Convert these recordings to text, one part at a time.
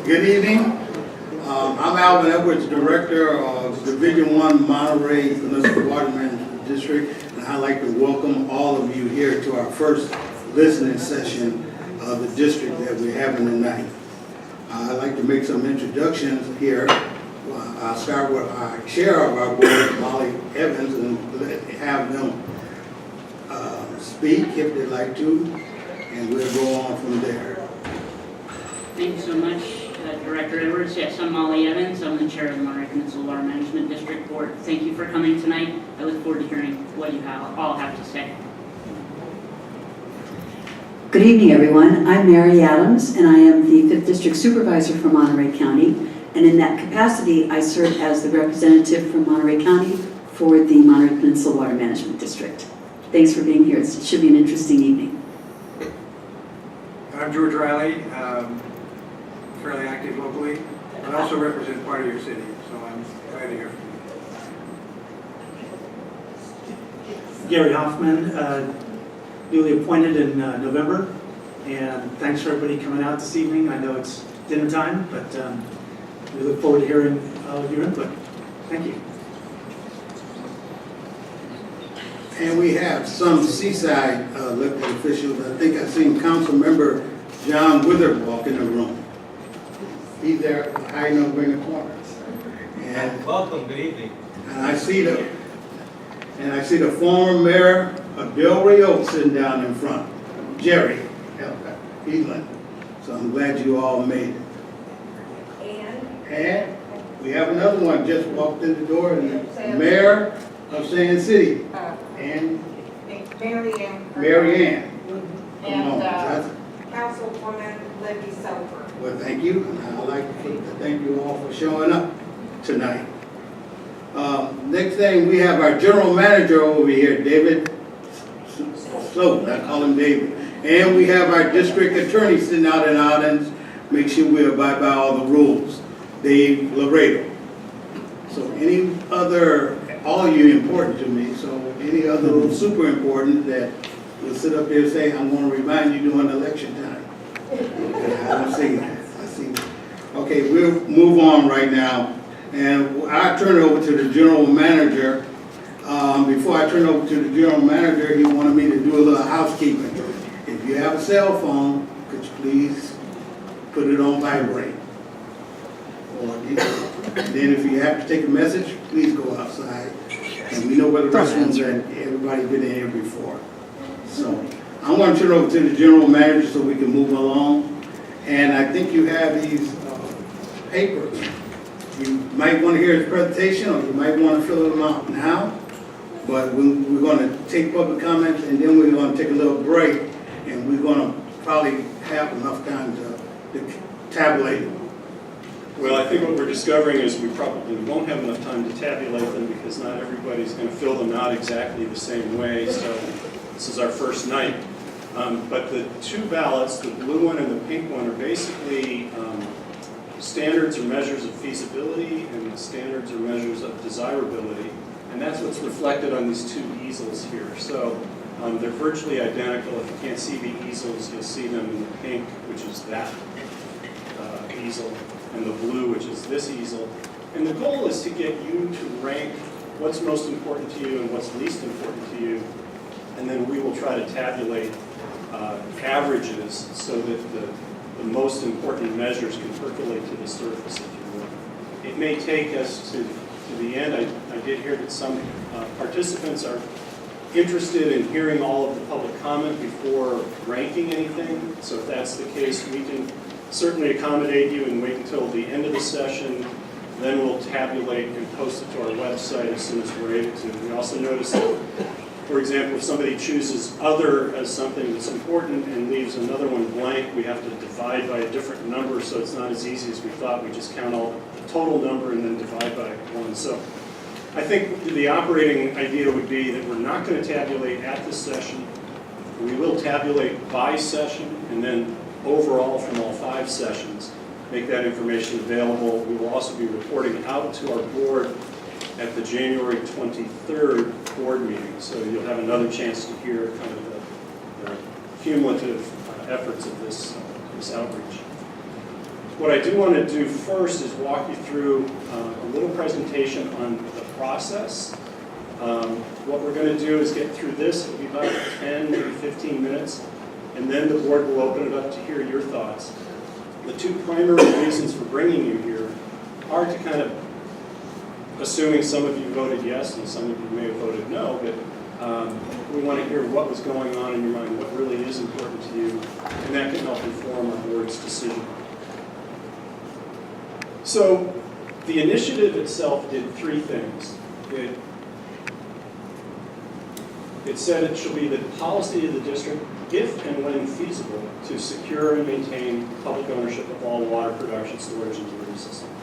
Good evening. I'm Alvin Edwards, Director of Division 1 Monterey Peninsula Water Management District, and I'd like to welcome all of you here to our first listening session of the district that we're having tonight. I'd like to make some introductions here. I'll start with our chair of our board, Molly Evans, and have them speak if they'd like to, and we'll go on from there. Thank you so much, Director Edwards. Yes, I'm Molly Evans. I'm the chair of the Monterey Peninsula Water Management District Board. Thank you for coming tonight. I look forward to hearing what you all have to say. Good evening, everyone. I'm Mary Adams, and I am the 5th District Supervisor for Monterey County. And in that capacity, I serve as the representative from Monterey County for the Monterey Peninsula Water Management District. Thanks for being here. It should be an interesting evening. I'm George Riley, fairly active locally, but also represent part of your city, so I'm glad to hear from you. Gary Hoffman, newly appointed in November, and thanks for everybody coming out this evening. I know it's dinner time, but we look forward to hearing your input. Thank you. And we have some Seaside elected officials. I think I've seen Council Member John Withers walk in the room. He's there hiding over in the corner. And welcome, good evening. And I see the former mayor of Del Rio sitting down in front, Jerry Healand. So I'm glad you all made it. And we have another one just walked in the door, and the mayor of Sand City. And Marion. And Councilwoman Libby Soper. Well, thank you. And I'd like to thank you all for showing up tonight. Next thing, we have our general manager over here, David Sloat. I call him David. And we have our district attorney sitting out in audience. Make sure we abide by all the rules. Dave Laredo. So any other, all of you important to me, so any other super important that will sit up there and say, I'm going to remind you during election time. Okay, I don't see that. I see that. Okay, we'll move on right now. And I turn it over to the general manager. Before I turn it over to the general manager, he wanted me to do a little housekeeping. If you have a cell phone, could you please put it on vibrate? And then if you have to take a message, please go outside. And we know where the restrooms are, and everybody's been in here before. So I'm going to turn it over to the general manager so we can move along. And I think you have these papers. You might want to hear his presentation, or you might want to fill them out now. But we're going to take public comments, and then we're going to take a little break, and we're going to probably have enough time to tabulate them. Well, I think what we're discovering is we probably won't have enough time to tabulate them because not everybody's going to fill them out exactly the same way. So this is our first night. But the two ballots, the blue one and the pink one, are basically standards or measures of feasibility and standards or measures of desirability. And that's what's reflected on these two easels here. So they're virtually identical. If you can't see the easels, you'll see them in the pink, which is that easel, and the blue, which is this easel. And the goal is to get you to rank what's most important to you and what's least important to you. And then we will try to tabulate averages so that the most important measures can percolate to the surface, if you will. It may take us to the end. I did hear that some participants are interested in hearing all of the public comment before ranking anything. So if that's the case, we can certainly accommodate you and wait until the end of the session. Then we'll tabulate and post it to our website as soon as we're able to. We also noticed that, for example, if somebody chooses other as something that's important and leaves another one blank, we have to divide by a different number, so it's not as easy as we thought. We just count all the total number and then divide by one. So I think the operating idea would be that we're not going to tabulate at this session. We will tabulate by session, and then overall from all 5 sessions, make that information available. We will also be reporting out to our board at the January 23rd board meeting. So you'll have another chance to hear kind of the cumulative efforts of this outreach. What I do want to do first is walk you through a little presentation on the process. What we're going to do is get through this. It'll be about 10, maybe 15 minutes, and then the board will open it up to hear your thoughts. The two primary reasons for bringing you here are to kind of, assuming some of you voted yes and some of you may have voted no, but we want to hear what was going on in your mind, what really is important to you, and that can help inform our board's decision. So the initiative itself did three things. It said it shall be the policy of the district, if and when feasible, to secure and maintain public ownership of all water production, storage, and delivery systems.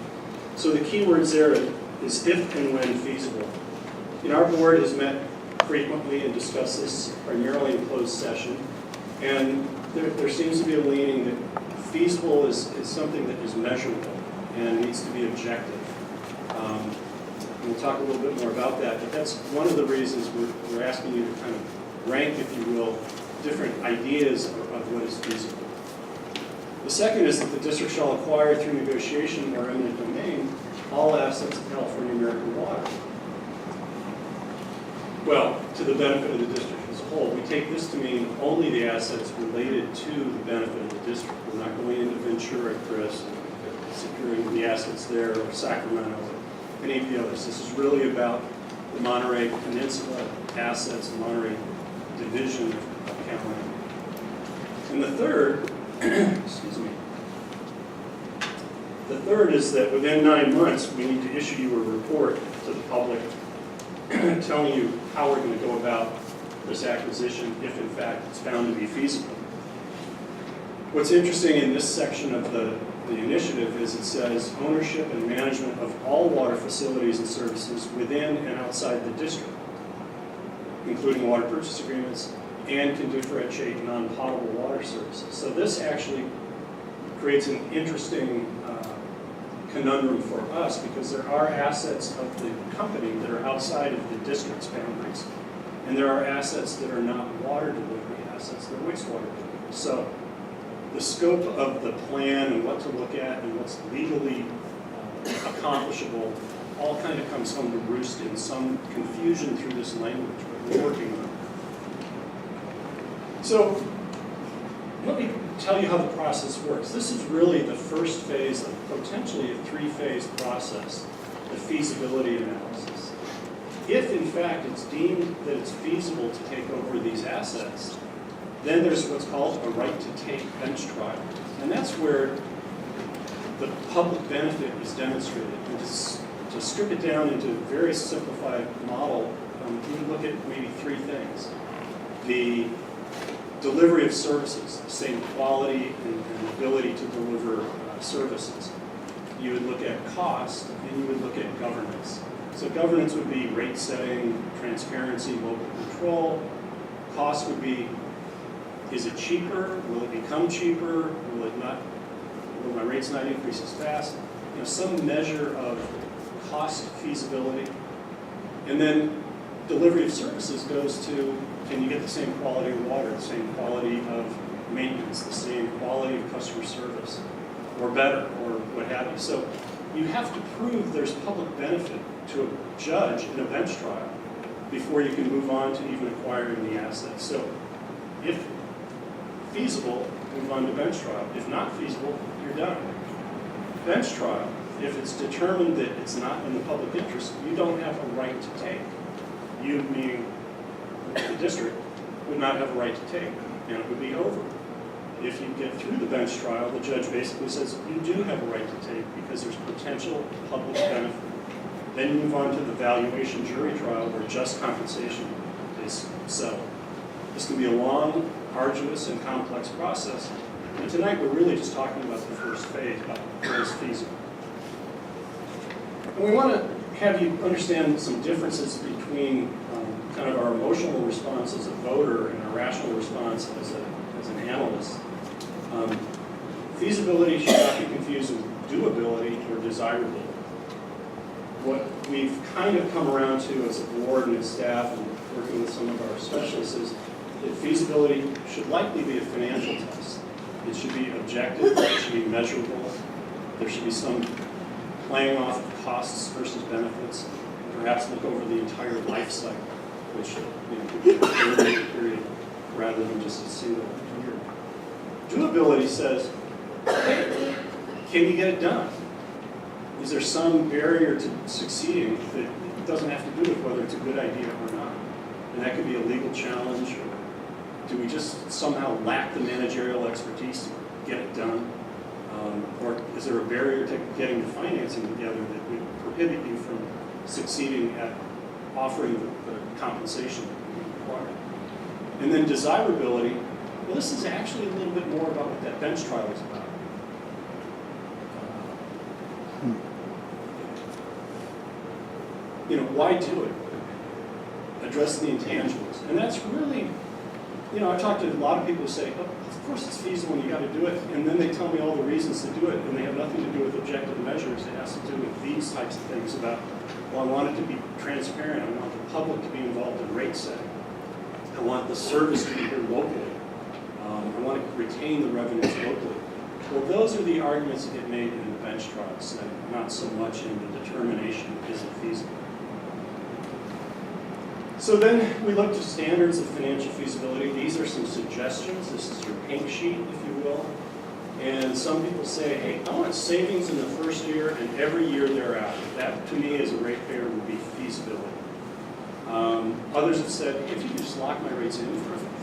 So the key words there is if and when feasible. Our board has met frequently and discussed this primarily in closed session, and there seems to be a leaning that feasible is something that is measurable and needs to be objective. We'll talk a little bit more about that, but that's one of the reasons we're asking you to kind of rank, if you will, different ideas of what is feasible. The second is that the district shall acquire through negotiation or eminent domain all assets of California American Water. Well, to the benefit of the district as a whole. We take this to mean only the assets related to the benefit of the district. We're not going into Ventura, Chris, and securing the assets there, or Sacramento, or any of the others. This is really about the Monterey Peninsula assets, the Monterey division of Carmel. And the third, excuse me, the third is that within 9 months, we need to issue you a report to the public telling you how we're going to go about this acquisition if, in fact, it's found to be feasible. What's interesting in this section of the initiative is it says ownership and management of all water facilities and services within and outside the district, including water purchase agreements, and can differentiate non-potable water services. So this actually creates an interesting conundrum for us because there are assets of the company that are outside of the district's boundaries, and there are assets that are not water delivery assets, they're wastewater delivery. So the scope of the plan and what to look at and what's legally accomplishable all kind of comes home to roost in some confusion through this language, but we're working on it. So let me tell you how the process works. This is really the first phase of potentially a three-phase process, the feasibility analysis. If, in fact, it's deemed that it's feasible to take over these assets, then there's what's called a right to take bench trial. And that's where the public benefit is demonstrated. And to strip it down into a very simplified model, we look at maybe three things. The delivery of services, the same quality and ability to deliver services. You would look at cost, and you would look at governance. So governance would be rate setting, transparency, local control. Cost would be, is it cheaper? Will it become cheaper? Will my rates not increase as fast? Some measure of cost feasibility. And then delivery of services goes to, can you get the same quality of water, the same quality of maintenance, the same quality of customer service, or better, or what have you. So you have to prove there's public benefit to a judge in a bench trial before you can move on to even acquiring the assets. So if feasible, move on to bench trial. If not feasible, you're done. Bench trial, if it's determined that it's not in the public interest, you don't have a right to take. You, meaning the district, would not have a right to take, and it would be over. If you get through the bench trial, the judge basically says you do have a right to take because there's potential public benefit. Then you move on to the valuation jury trial where just compensation is settled. This can be a long, arduous, and complex process. And tonight we're really just talking about the first phase, about what is feasible. And we want to have you understand some differences between kind of our emotional response as a voter and our rational response as an analyst. Feasibility should not be confused with doability or desirability. What we've kind of come around to as a board and as staff and working with some of our specialists is that feasibility should likely be a financial test. It should be objective, it should be measurable, There should be some playing off of costs versus benefits. Perhaps look over the entire life cycle, which could be a 30-year period rather than just a single year. Doability says, hey, can you get it done? Is there some barrier to succeeding that doesn't have to do with whether it's a good idea or not? And that could be a legal challenge, or do we just somehow lack the managerial expertise to get it done? Or is there a barrier to getting the financing together that would prohibit you from succeeding at offering the compensation that you require? And then desirability, well, this is actually a little bit more about what that bench trial is about. Why do it? Address the intangibles. And that's really, I've talked to a lot of people who say, oh, of course it's feasible and you got to do it. And then they tell me all the reasons to do it, and they have nothing to do with objective measures. It has to do with these types of things about, well, I want it to be transparent. I want the public to be involved in rate setting. I want the service to be here locally. I want to retain the revenues locally. Well, those are the arguments that get made in the bench trial setting, not so much in the determination, is it feasible? So then we looked at standards of financial feasibility. These are some suggestions. This is your pink sheet, if you will. And some people say, hey, I want savings in the first year and every year thereafter. That, to me, as a ratepayer, would be feasibility. Others have said, if you can just lock my rates in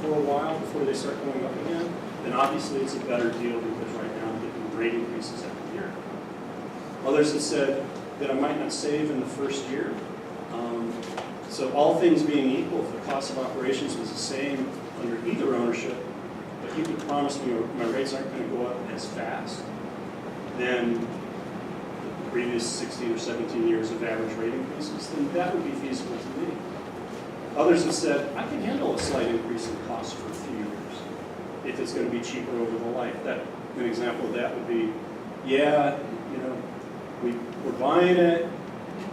for a while before they start going up again, then obviously it's a better deal because right now I'm getting rate increases every year. Others have said that I might not save in the first year. So all things being equal, if the cost of operations was the same under either ownership, but you could promise me my rates aren't going to go up as fast, then the previous 16 or 17 years of average rate increases, then that would be feasible to me. Others have said, I can handle a slight increase in cost for a few years if it's going to be cheaper over the life. An example of that would be, we're buying it,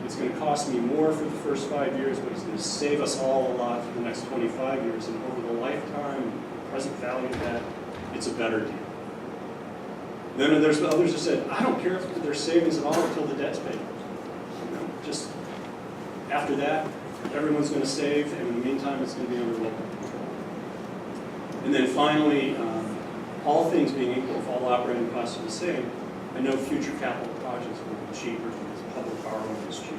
it's going to cost me more for the first 5 years, but it's going to save us all a lot for the next 25 years, and over the lifetime, present value of that, it's a better deal. Then there's others who said, I don't care if there's savings at all until the debt's paid. Just after that, everyone's going to save, and in the meantime, it's going to be under local control. And then finally, all things being equal, if all operating costs are the same, I know future capital projects will be cheaper because public borrowing is cheaper.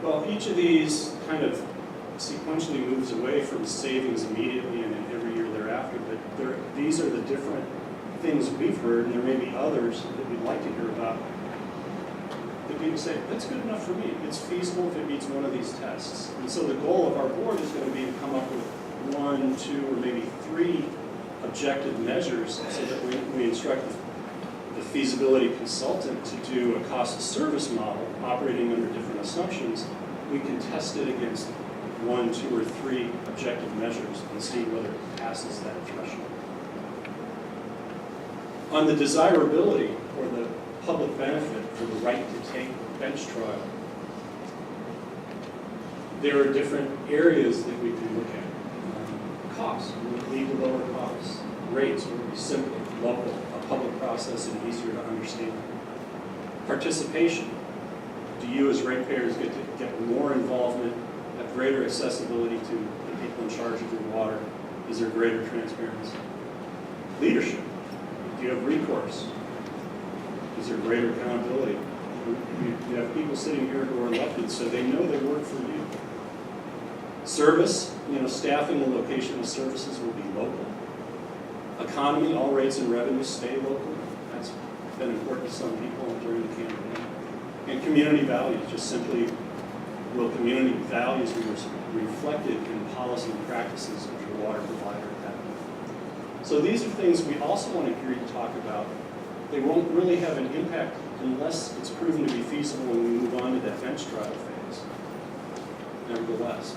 Well, each of these kind of sequentially moves away from savings immediately and then every year thereafter, but these are the different things we've heard, and there may be others that we'd like to hear about. That people say, that's good enough for me. It's feasible if it meets one of these tests. And so the goal of our board is going to be to come up with 1, 2, or maybe 3 objective measures so that we instruct the feasibility consultant to do a cost of service model operating under different assumptions. We can test it against 1, 2, or 3 objective measures and see whether it passes that threshold. On the desirability or the public benefit for the right to take bench trial, there are different areas that we can look at. Costs, would it lead to lower costs? Rates, would it be simple, local, a public process and easier to understand? Participation, do you as ratepayers get more involvement, have greater accessibility to the people in charge of your water? Is there greater transparency? Leadership, do you have recourse? Is there greater accountability? You have people sitting here who are elected, so they know they work for you. Service, staffing and location of services will be local. Economy, all rates and revenues stay local. That's been important to some people during the campaign. And community values, just simply, will community values be reflected in policy and practices of your water provider at that point? So these are things we also want to hear you talk about. They won't really have an impact unless it's proven to be feasible when we move on to that bench trial phase, nevertheless.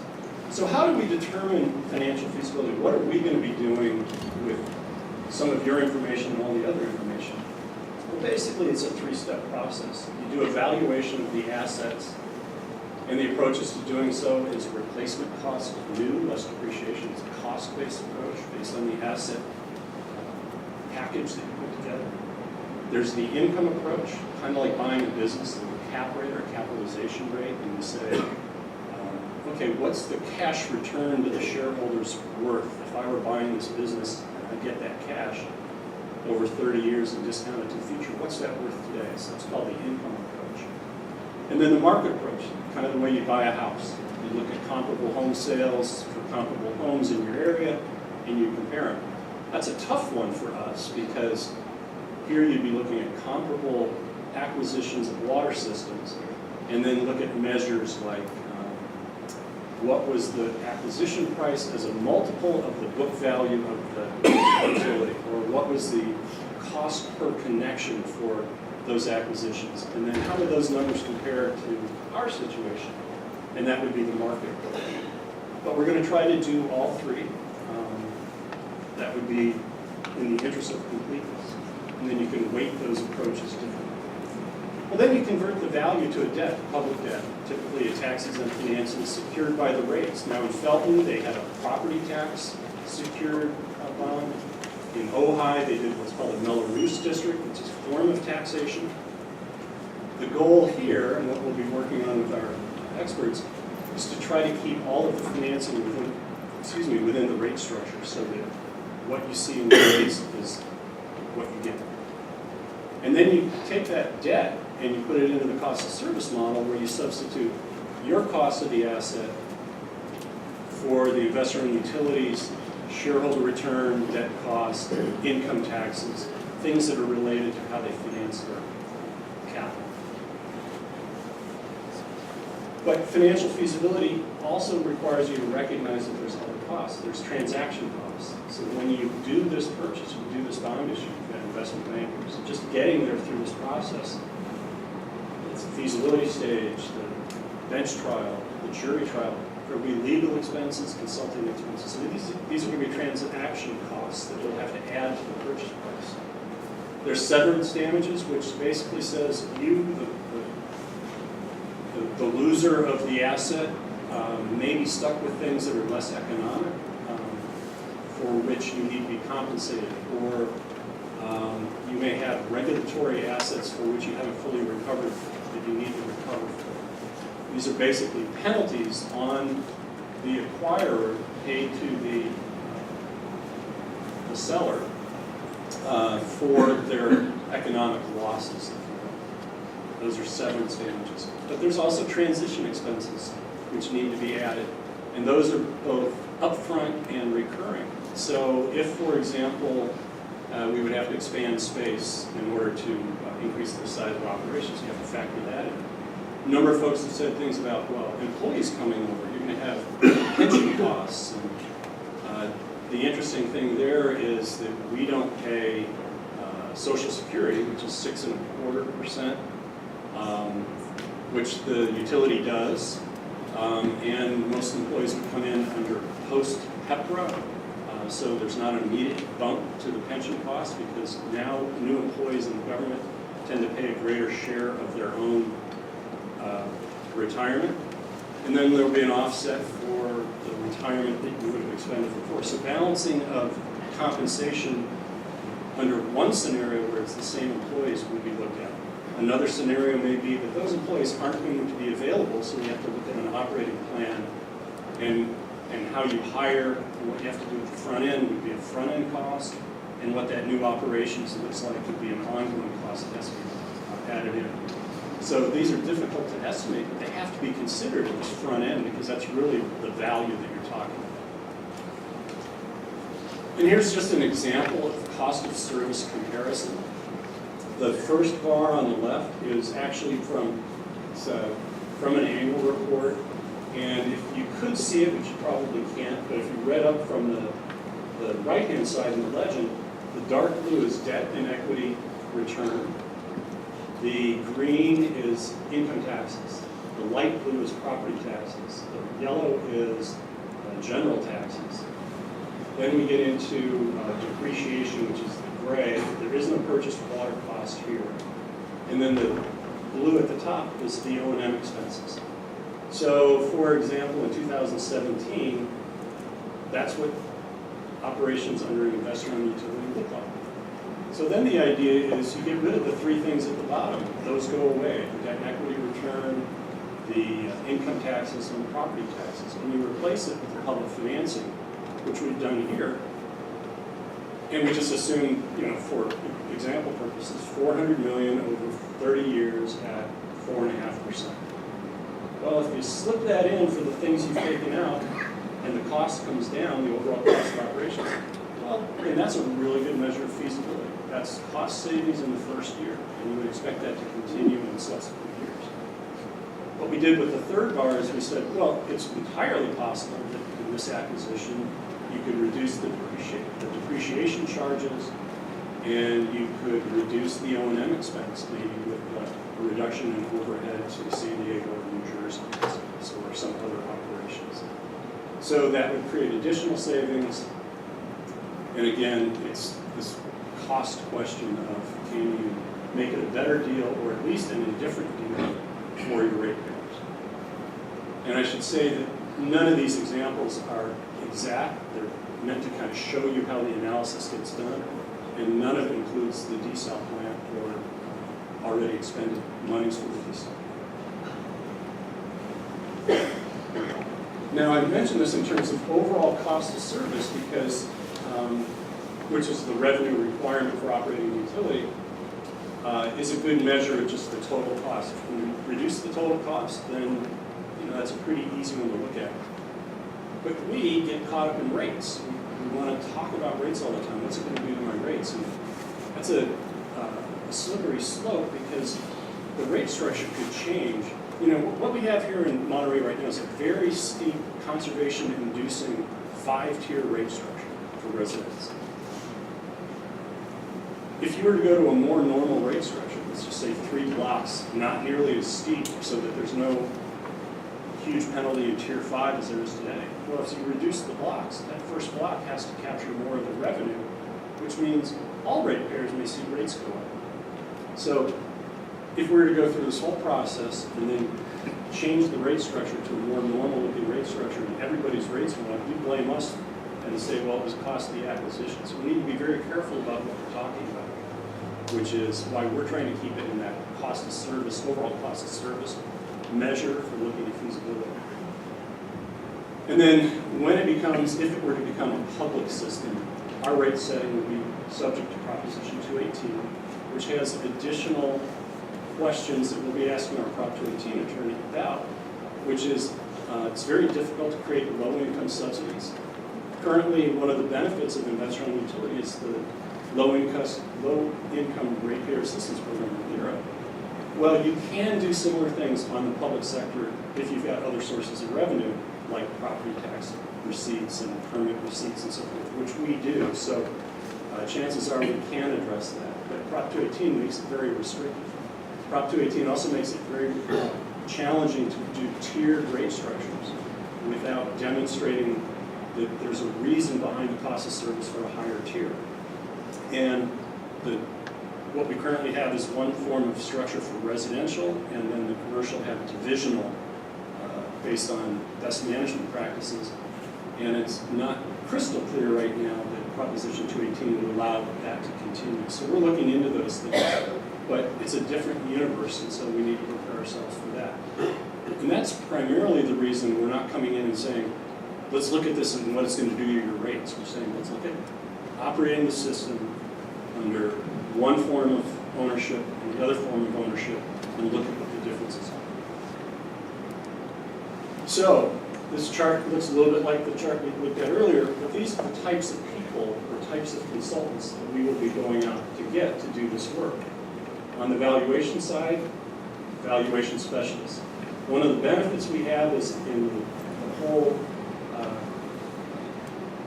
So how do we determine financial feasibility? What are we going to be doing with some of your information and all the other information? Well, basically, it's a 3-step process. You do evaluation of the assets, and the approaches to doing so is replacement cost of new, less depreciation. It's a cost-based approach based on the asset package that you put together. There's the income approach, kind of like buying a business, the cap rate or capitalization rate, and you say, okay, what's the cash return to the shareholders worth? If I were buying this business, I'd get that cash over 30 years and discount it to the future. What's that worth today? So it's called the income approach. And then the market approach, kind of the way you buy a house. You look at comparable home sales for comparable homes in your area, and you compare them. That's a tough one for us because here you'd be looking at comparable acquisitions of water systems, and then look at measures like what was the acquisition price as a multiple of the book value of the utility, or what was the cost per connection for those acquisitions, and then how do those numbers compare to our situation? And that would be the market approach. But we're going to try to do all three. That would be in the interest of completeness. And then you can weight those approaches differently. Well, then you convert the value to a debt, public debt, typically a tax-exempt financing secured by the rates. Now in Felton, they had a property tax secured bond. In Ojai, they did what's called a Melrose district, which is a form of taxation. The goal here, and what we'll be working on with our experts, is to try to keep all of the financing within the rate structure so that what you see in the rates is what you get. And then you take that debt and you put it into the cost of service model where you substitute your cost of the asset for the investor-owned utilities, shareholder return, debt cost, income taxes, things that are related to how they finance their capital. But financial feasibility also requires you to recognize that there's other costs. There's transaction costs. So when you do this purchase, you do this bond issue, you've got investment bankers. Just getting there through this process, it's the feasibility stage, the bench trial, the jury trial. There will be legal expenses, consulting expenses. So these are going to be transaction costs that you'll have to add to the purchase price. There's severance damages, which basically says you, the loser of the asset, may be stuck with things that are less economic, for which you need to be compensated, or you may have regulatory assets for which you haven't fully recovered that you need to recover for. These are basically penalties on the acquirer paid to the seller for their economic losses. Those are severance damages. But there's also transition expenses which need to be added. And those are both upfront and recurring. So if, for example, we would have to expand space in order to increase the size of operations, you have to factor that in. A number of folks have said things about, well, employees coming over, you're going to have pension costs. And, the interesting thing there is that we don't pay Social Security, which is 6.25%, which the utility does. And most employees would come in under post-PEPRA, so there's not an immediate bump to the pension cost because now new employees in the government tend to pay a greater share of their own retirement. And then there will be an offset for the retirement that you would have expended before. So balancing of compensation under one scenario where it's the same employees would be looked at. Another scenario may be that those employees aren't going to be available, so we have to look at an operating plan and how you hire and what you have to do at the front end would be a front end cost, and what that new operations looks like would be an ongoing cost that has to be added in. So these are difficult to estimate, but they have to be considered at the front end because that's really the value that you're talking about. And here's just an example of the cost of service comparison. The first bar on the left is actually from an annual report. And if you could see it, which you probably can't, but if you read up from the right-hand side in the legend, the dark blue is debt and equity return. The green is income taxes. The light blue is property taxes. The yellow is general taxes. Then we get into depreciation, which is the gray. There is no purchased water cost here. And then the blue at the top is the O&M expenses. So, for example, in 2017, that's what operations under an investor-owned utility look like. So then the idea is you get rid of the three things at the bottom. Those go away, the debt and equity return, the income taxes, and the property taxes. And you replace it with the public financing, which we've done here. And we just assume, for example purposes, $400 million over 30 years at 4.5%. Well, if you slip that in for the things you've taken out, and the cost comes down, the overall cost of operations, well, and that's a really good measure of feasibility. That's cost savings in the first year, and you would expect that to continue in subsequent years. What we did with the third bar is we said, well, it's entirely possible that in this acquisition, you could reduce the depreciation charges, and you could reduce the O&M expense, maybe with a reduction in overhead to San Diego or New Jersey, or some other operations. So that would create additional savings. And again, it's this cost question of, can you make it a better deal, or at least an indifferent deal for your ratepayers? And I should say that none of these examples are exact. They're meant to kind of show you how the analysis gets done, and none of it includes the desal plant or already expended monies for the desal. Now, I mentioned this in terms of overall cost of service because, which is the revenue requirement for operating a utility, is a good measure of just the total cost. If we reduce the total cost, then that's a pretty easy one to look at. But we get caught up in rates. We want to talk about rates all the time. What's it going to do to my rates? And that's a slippery slope because the rate structure could change. What we have here in Monterey right now is a very steep conservation-inducing 5-tier rate structure for residents. If you were to go to a more normal rate structure, let's just say 3 blocks, not nearly as steep, so that there's no huge penalty in Tier 5 as there is today. Well, if you reduce the blocks, that first block has to capture more of the revenue, which means all ratepayers may see rates go up. So if we were to go through this whole process and then change the rate structure to a more normal-looking rate structure and everybody's rates went up, you blame us and say, well, it was cost of the acquisition. So we need to be very careful about what we're talking about, which is why we're trying to keep it in that cost of service, overall cost of service measure for looking at feasibility. And then when it becomes, if it were to become a public system, our rate setting would be subject to Proposition 218, which has additional questions that we'll be asking our Prop 218 attorney about, which is it's very difficult to create low-income subsidies. Currently, one of the benefits of investor-owned utility is the low-income ratepayer assistance program in Europe. Well, you can do similar things on the public sector if you've got other sources of revenue, like property tax receipts and permit receipts and so forth, which we do. So chances are we can address that. But Prop 218 makes it very restrictive. Prop 218 also makes it very challenging to do tiered rate structures without demonstrating that there's a reason behind the cost of service for a higher tier. And what we currently have is one form of structure for residential, and then the commercial have divisional based on best management practices. And it's not crystal clear right now that Proposition 218 would allow that to continue. So we're looking into those things. But it's a different universe, and so we need to prepare ourselves for that. And that's primarily the reason we're not coming in and saying, let's look at this and what it's going to do to your rates. We're saying, let's look at operating the system under one form of ownership and the other form of ownership and look at what the differences are. So this chart looks a little bit like the chart we looked at earlier, but these are the types of people or types of consultants that we will be going out to get to do this work. On the valuation side, valuation specialists. One of the benefits we have is in the whole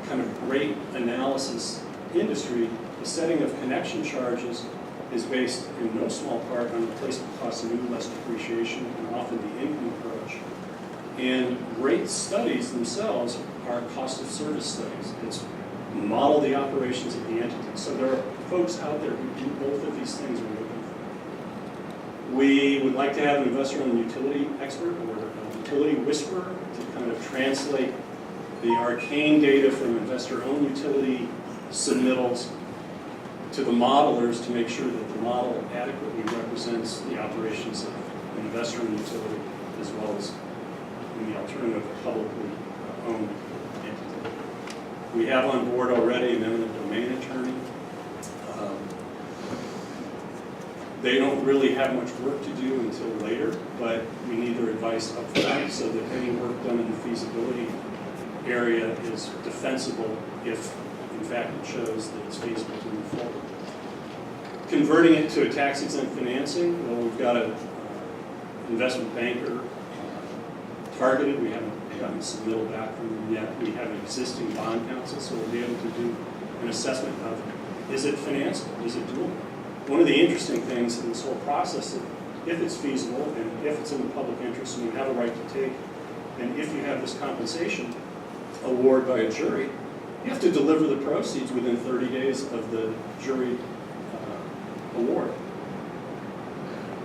kind of rate analysis industry, the setting of connection charges is based in no small part on replacement costs and new less depreciation and often the income approach. And rate studies themselves are cost of service studies. It's model the operations of the entity. So there are folks out there who do both of these things we're looking for. We would like to have an investor-owned utility expert or a utility whisperer to kind of translate the arcane data from investor-owned utility submittals to the modelers to make sure that the model adequately represents the operations of an investor-owned utility as well as in the alternative publicly owned entity. We have on board already an eminent domain attorney. They don't really have much work to do until later, but we need their advice up front so that any work done in the feasibility area is defensible if, in fact, it shows that it's feasible to move forward. Converting it to a tax-exempt financing, well, we've got an investment banker targeted. We haven't gotten submittal back from them yet. We have an existing bond counsel, so we'll be able to do an assessment of, is it financeable? Is it doable? One of the interesting things in this whole process, if it's feasible and if it's in the public interest and you have a right to take, and if you have this compensation award by a jury, you have to deliver the proceeds within 30 days of the jury award.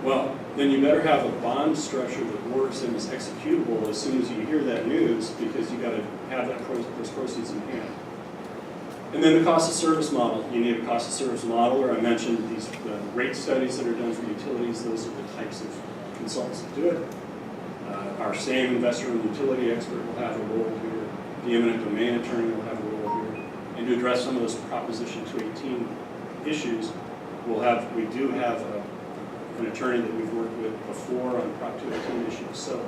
Well, then you better have a bond structure that works and is executable as soon as you hear that news, because you got to have those proceeds in hand. And then the cost of service model. You need a cost of service modeler. I mentioned these rate studies that are done for utilities. Those are the types of consultants that do it. Our same investor and utility expert will have a role here. The eminent domain attorney will have a role here. And to address some of those Proposition 218 issues, we do have an attorney that we've worked with before on Prop 218 issues. So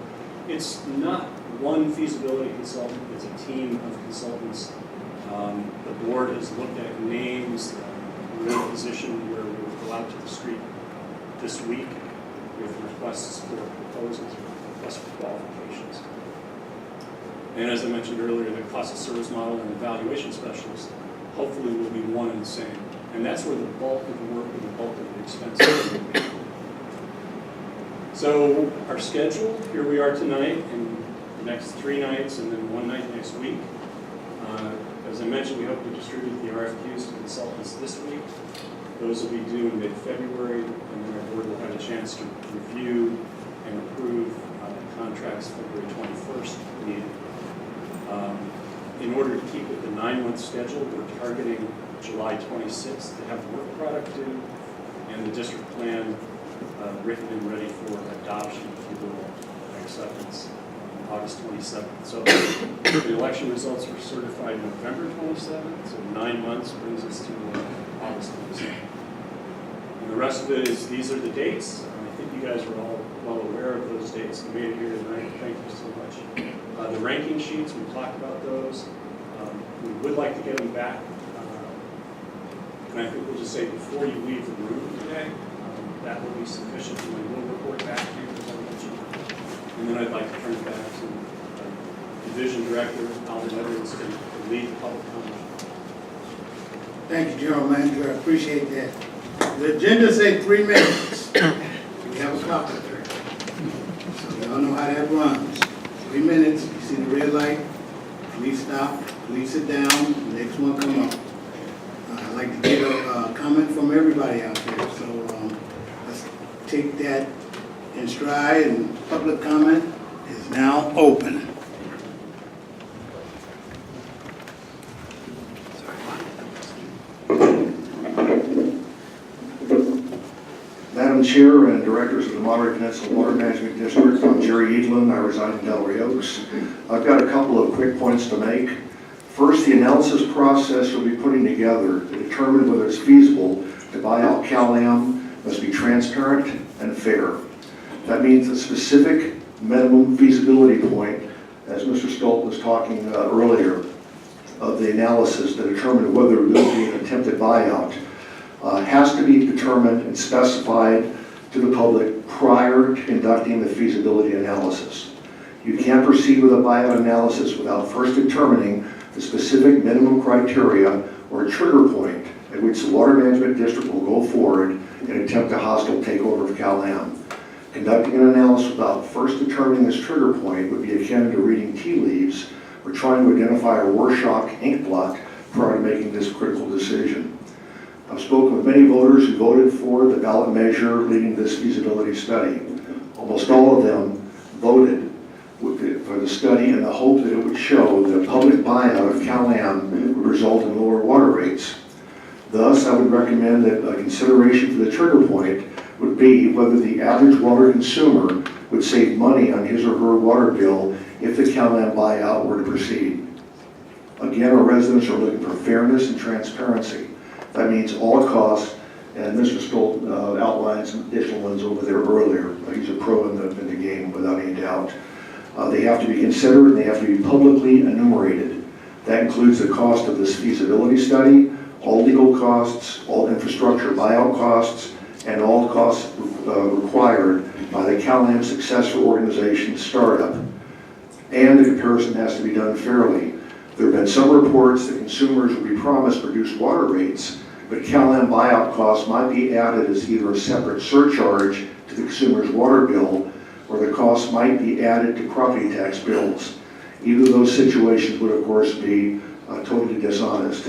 it's not one feasibility consultant, it's a team of consultants. The board has looked at names. We're in a position where we will go out to the street this week with requests for proposals, requests for qualifications. And as I mentioned earlier, the cost of service model and evaluation specialist hopefully will be one and the same. And that's where the bulk of the work and the bulk of the expense will be. So our schedule, here we are tonight, and the next 3 nights, and then 1 night next week. As I mentioned, we hope to distribute the RFQs to consultants this week. Those will be due in mid-February, and then our board will have a chance to review and approve contracts February 21st meeting. In order to keep with the 9-month schedule, we're targeting July 26th to have the work product due and the district plan written and ready for adoption, if you will, acceptance. August 27th. So the election results were certified November 27th, so 9 months brings us to August 27th. And the rest of it is, these are the dates. I think you guys are all well aware of those dates. You made it here tonight. Thank you so much. The ranking sheets, we talked about those. We would like to get them back. And I think we'll just say before you leave the room today, that will be sufficient, and we will report back to you, as I mentioned. And then I'd like to turn it back to Division Director Alvin to lead the public comment. Thank you, General Manager. I appreciate that. The agenda says 3 minutes. We have a clock at 30. So y'all know how that runs. 3 minutes. You see the red light? Please stop. Please sit down. The next one come up. I'd like to get a comment from everybody out there. So let's take that in stride, and public comment is now open. Madam Chair and Directors of the Monterey Peninsula Water Management District, I'm Jerry Edelin. I reside in Delray Oaks. I've got a couple of quick points to make. First, the analysis process we'll be putting together to determine whether it's feasible to buy out Cal-Am must be transparent and fair. That means a specific minimum feasibility point, as Mr. Stolt was talking earlier, of the analysis to determine whether there will be an attempted buyout, has to be determined and specified to the public prior to conducting the feasibility analysis. You can't proceed with a buyout analysis without first determining the specific minimum criteria or trigger point at which the Water Management District will go forward and attempt a hostile takeover of Cal-Am. Conducting an analysis without first determining this trigger point would be akin to reading tea leaves or trying to identify a Rorschach ink blot prior to making this critical decision. I've spoken with many voters who voted for the ballot measure leading this feasibility study. Almost all of them voted for the study in the hope that it would show that a public buyout of Cal-Am would result in lower water rates. Thus, I would recommend that a consideration for the trigger point would be whether the average water consumer would save money on his or her water bill if the CalAm buyout were to proceed. Again, our residents are looking for fairness and transparency. That means all costs, and Mr. Stolt outlined some additional ones over there earlier. He's a pro in the game without any doubt. They have to be considered and they have to be publicly enumerated. That includes the cost of this feasibility study, all legal costs, all infrastructure buyout costs, and all costs required by the CalAm successor organization startup. And the comparison has to be done fairly. There have been some reports that consumers will be promised reduced water rates, but CalAm buyout costs might be added as either a separate surcharge to the consumer's water bill, or the cost might be added to property tax bills. Either of those situations would, of course, be totally dishonest.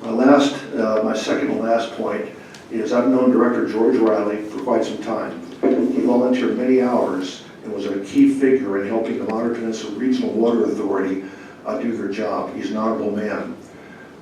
My second and last point is I've known Director George Riley for quite some time. He volunteered many hours and was a key figure in helping the Monterey Peninsula Regional Water Authority do their job. He's an honorable man.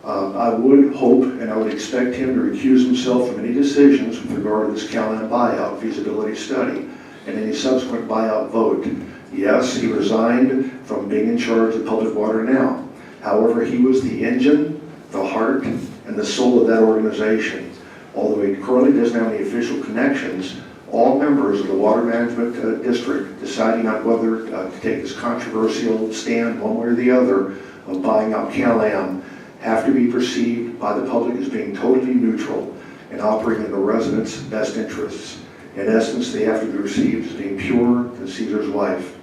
I would hope and I would expect him to recuse himself from any decisions with regard to this CalAm buyout feasibility study and any subsequent buyout vote. Yes, he resigned from being in charge of public water now. However, he was the engine, the heart, and the soul of that organization. Although he currently doesn't have any official connections, all members of the Water Management District deciding on whether to take this controversial stand one way or the other of buying out CalAm have to be perceived by the public as being totally neutral and operating in the residents' best interests. In essence, they have to be perceived as being pure and Caesar's wife.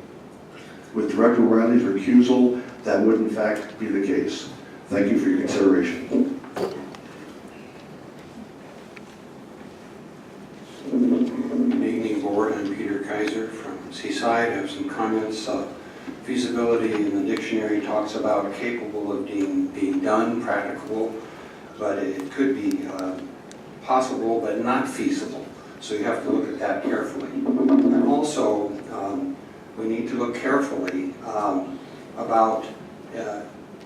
With Director Riley's recusal, that would in fact be the case. Thank you for your consideration. Good evening, Board. I'm Peter Kaiser from Seaside. I have some comments. Feasibility in the dictionary talks about capable of being done, practicable, but it could be possible but not feasible. So you have to look at that carefully. And also, we need to look carefully about,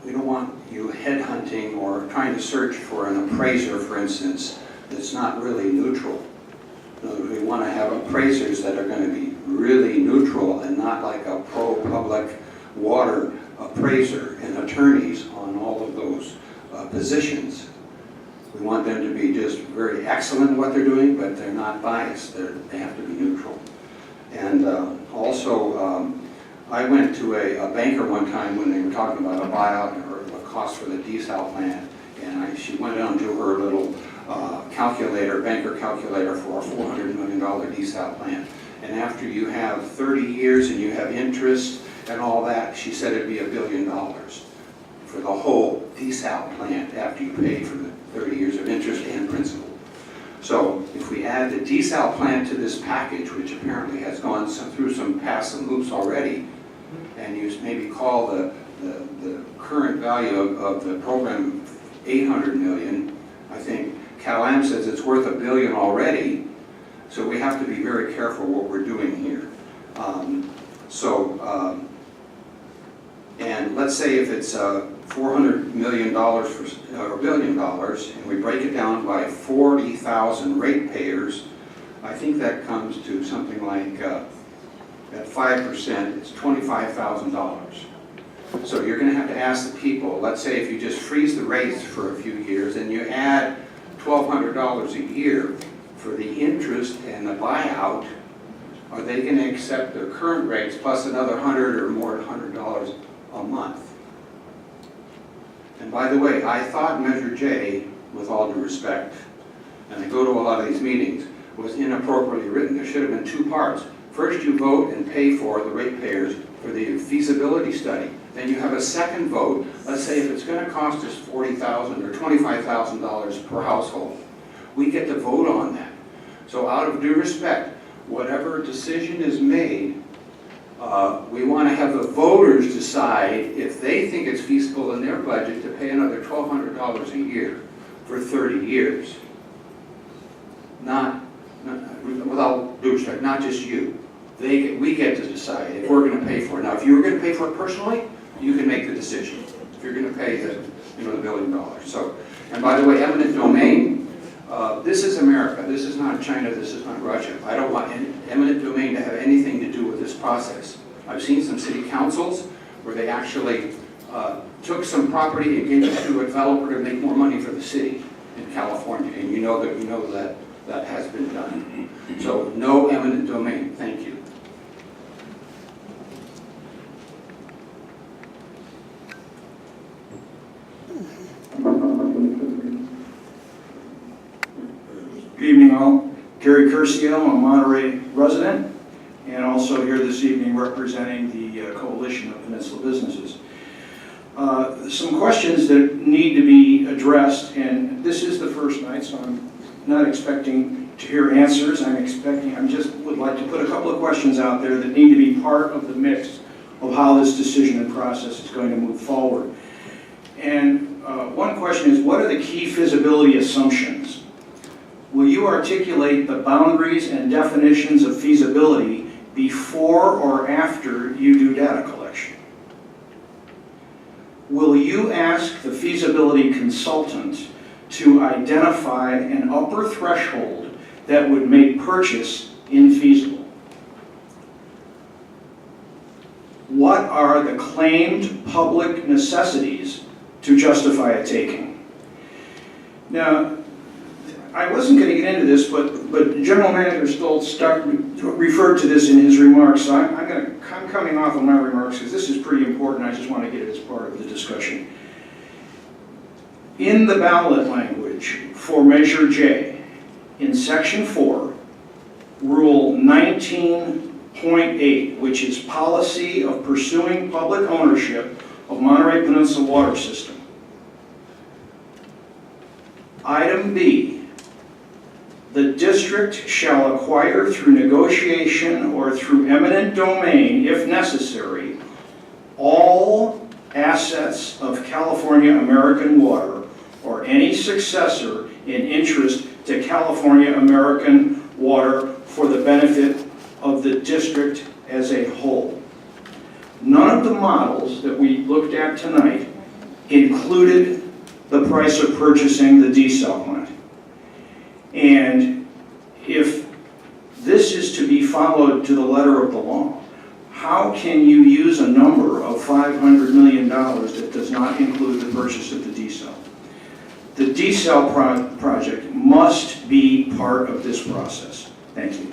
we don't want you headhunting or trying to search for an appraiser, for instance, that's not really neutral. We want to have appraisers that are going to be really neutral and not like a pro-public water appraiser and attorneys on all of those positions. We want them to be just very excellent in what they're doing, but they're not biased. They have to be neutral. And also, I went to a banker one time when they were talking about a buyout or the cost for the desal plant, and she went on to her little banker calculator for a $400 million desal plant. And after you have 30 years and you have interest and all that, she said it'd be $1 billion for the whole desal plant after you pay for the 30 years of interest and principal. So if we add the desal plant to this package, which apparently has gone through some hoops already, and you maybe call the current value of the program $800 million, I think CalAm says it's worth $1 billion already, so we have to be very careful what we're doing here. And let's say if it's $400 million or $1 billion, and we break it down by 40,000 ratepayers, I think that comes to something like, at 5%, it's $25,000. So you're going to have to ask the people, let's say if you just freeze the rates for a few years and you add $1,200 a year for the interest and the buyout, are they going to accept their current rates plus another $100 or more $100 a month? And by the way, I thought Measure J, with all due respect, and I go to a lot of these meetings, was inappropriately written. There should have been two parts. First, you vote and pay for the ratepayers for the feasibility study. Then you have a second vote. Let's say if it's going to cost us $40,000 or $25,000 per household, we get to vote on that. So out of due respect, whatever decision is made, we want to have the voters decide if they think it's feasible in their budget to pay another $1,200 a year for 30 years. Without due respect, not just you. We get to decide if we're going to pay for it. Now, if you were going to pay for it personally, you can make the decision. If you're going to pay the $1 billion. So, and by the way, eminent domain, this is America. This is not China. This is not Russia. I don't want eminent domain to have anything to do with this process. I've seen some city councils where they actually took some property and gave it to a developer to make more money for the city in California, and you know that that has been done. So no eminent domain. Thank you. Good evening all. Gary Garcia, I'm a Monterey resident and also here this evening representing the Coalition of Peninsula Businesses. Some questions that need to be addressed, and this is the first night, so I'm not expecting to hear answers. I just would like to put a couple of questions out there that need to be part of the mix of how this decision and process is going to move forward. And one question is, what are the key feasibility assumptions? Will you articulate the boundaries and definitions of feasibility before or after you do data collection? Will you ask the feasibility consultant to identify an upper threshold that would make purchase infeasible? What are the claimed public necessities to justify a taking? Now, I wasn't going to get into this, but General Manager Stoltz referred to this in his remarks, so I'm coming off of my remarks because this is pretty important. I just want to get it as part of the discussion. In the ballot language for Measure J, in Section 4, Rule 19.8, which is Policy of Pursuing Public Ownership of Monterey Peninsula Water System. Item B, the district shall acquire through negotiation or through eminent domain, if necessary, all assets of California American Water or any successor in interest to California American Water for the benefit of the district as a whole. None of the models that we looked at tonight included the price of purchasing the desal plant. And if this is to be followed to the letter of the law, how can you use a number of $500 million that does not include the purchase of the desal? The desal project must be part of this process. Thank you.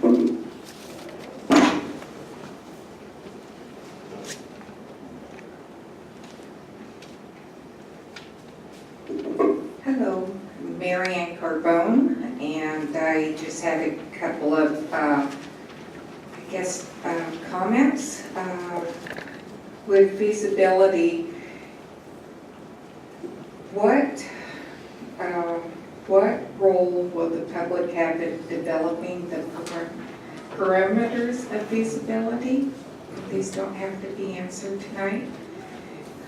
Hello, Marion Carbone, and I just had a couple of, comments. With feasibility, what role will the public have in developing the parameters of feasibility? These don't have to be answered tonight.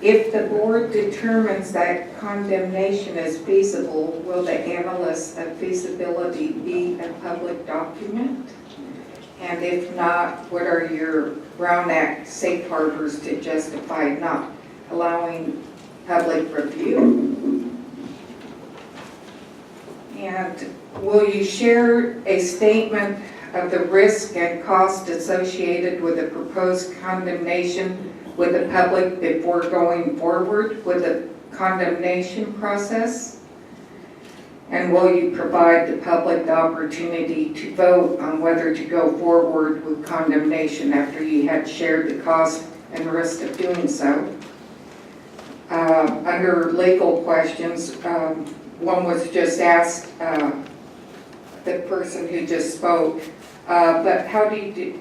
If the board determines that condemnation is feasible, will the analysis of feasibility be a public document? And if not, what are your Brown Act safe harbors to justify not allowing public review? And will you share a statement of the risk and cost associated with the proposed condemnation with the public before going forward with the condemnation process? And will you provide the public the opportunity to vote on whether to go forward with condemnation after you had shared the cost and risk of doing so? Under legal questions, one was just asked, the person who just spoke, but how do you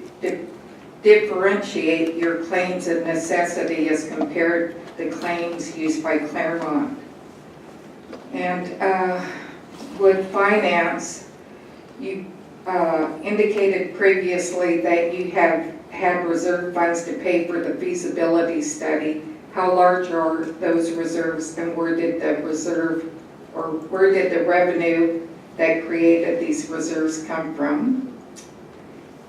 differentiate your claims of necessity as compared to claims used by Claremont? And with finance, you indicated previously that you have had reserve funds to pay for the feasibility study. How large are those reserves, and where did the revenue that created these reserves come from?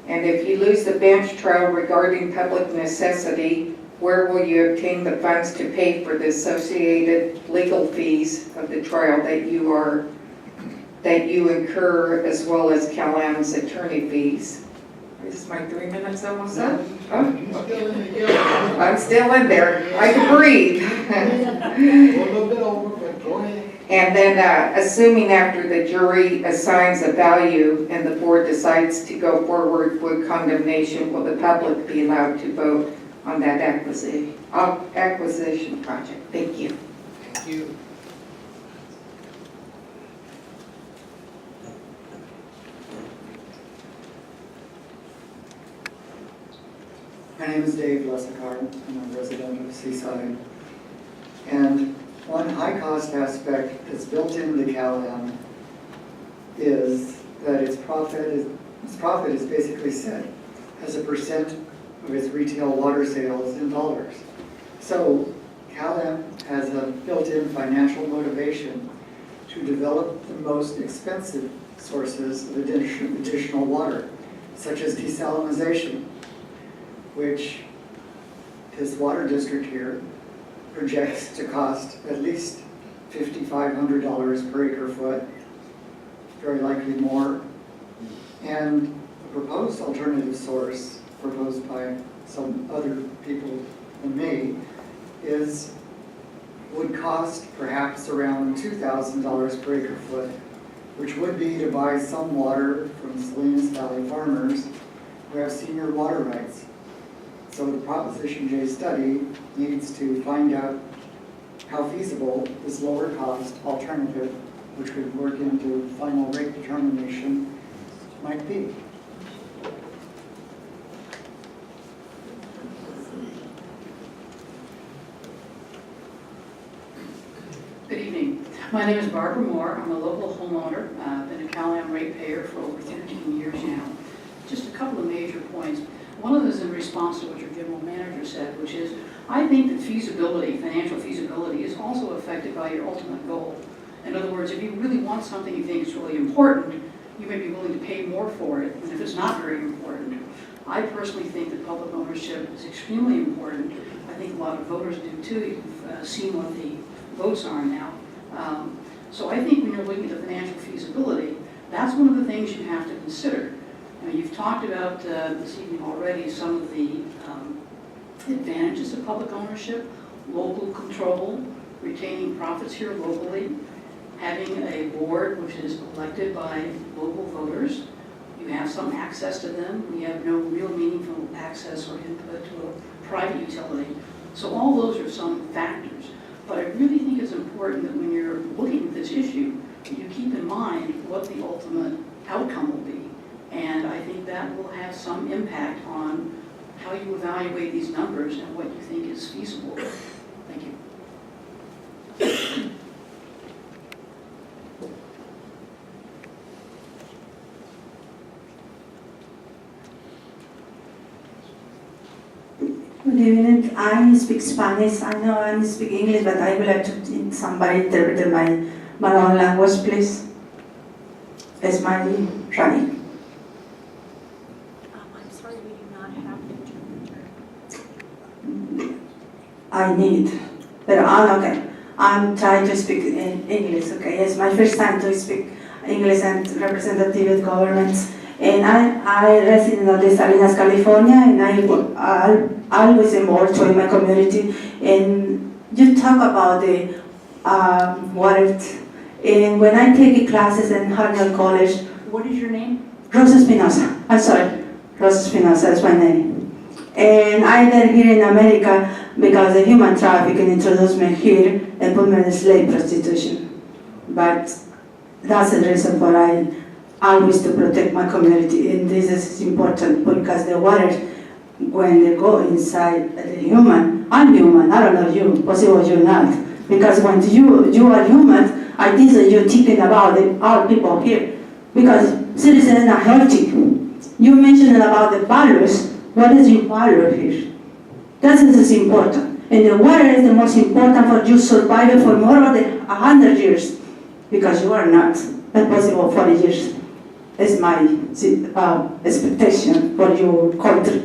And if you lose the bench trial regarding public necessity, Where will you obtain the funds to pay for the associated legal fees of the trial that you incur, as well as Cal-Am's attorney fees? Is my 3 minutes almost up? Oh, I'm still in there. I can breathe. And then, assuming after the jury assigns a value and the board decides to go forward with condemnation, will the public be allowed to vote on that acquisition project? Thank you. Thank you. My name is Dave Lessicard. I'm a resident of Seaside. And one high-cost aspect that's built into Cal-Am is that its profit is basically set as a percent of its retail water sales in dollars. So Cal-Am has a built-in financial motivation to develop the most expensive sources of additional water, such as desalination, which this water district here projects to cost at least $5,500 per acre foot, very likely more. And the proposed alternative source, proposed by some other people than me, would cost perhaps around $2,000 per acre foot, which would be to buy some water from Salinas Valley farmers who have senior water rights. So the Proposition J study needs to find out how feasible this lower cost alternative, which would work into final rate determination, might be. Good evening. My name is Barbara Moore. I'm a local homeowner. I've been a Cal-Am ratepayer for over 13 years now. Just a couple of major points. One of those in response to what your general manager said, which is, I think that feasibility, financial feasibility, is also affected by your ultimate goal. In other words, if you really want something you think is really important, you may be willing to pay more for it than if it's not very important. I personally think that public ownership is extremely important. I think a lot of voters do too. You've seen what the votes are now. So I think when you're looking at the financial feasibility, that's one of the things you have to consider. You've talked about this evening already some of the advantages of public ownership, local control, retaining profits here locally, having a board which is elected by local voters. You have some access to them. We have no real meaningful access or input to a private utility. So all those are some factors. But I really think it's important that when you're looking at this issue, you keep in mind what the ultimate outcome will be. And I think that will have some impact on how you evaluate these numbers and what you think is feasible. Thank you. Good evening. I speak Spanish. I know I speak English, but I would like to somebody interpret my own language, please. It's my Rani. I'm sorry, we do not have an interpreter. I need, but okay. I'm trying to speak in English, okay? It's my first time to speak English and representative governments. And I reside in Salinas, California, and I always involved in my community. And you talk about the water. And when I take classes in Harvard College. What is your name? Rosa Espinosa. I'm sorry. Rosa Espinosa is my name. And I then here in America because the human trafficking introduced me here and put me in slave prostitution. But that's the reason why I always to protect my community, and this is important because the water, when they go inside the human, I'm human, I don't know you, possible you're not, because when you are human, I think that you're thinking about all people here, because citizens are healthy. You mentioned about the Ballots, what is your value here? That is important, and the water is the most important for you surviving for more than 100 years, because you are not possible 40 years. Is my expectation for your country.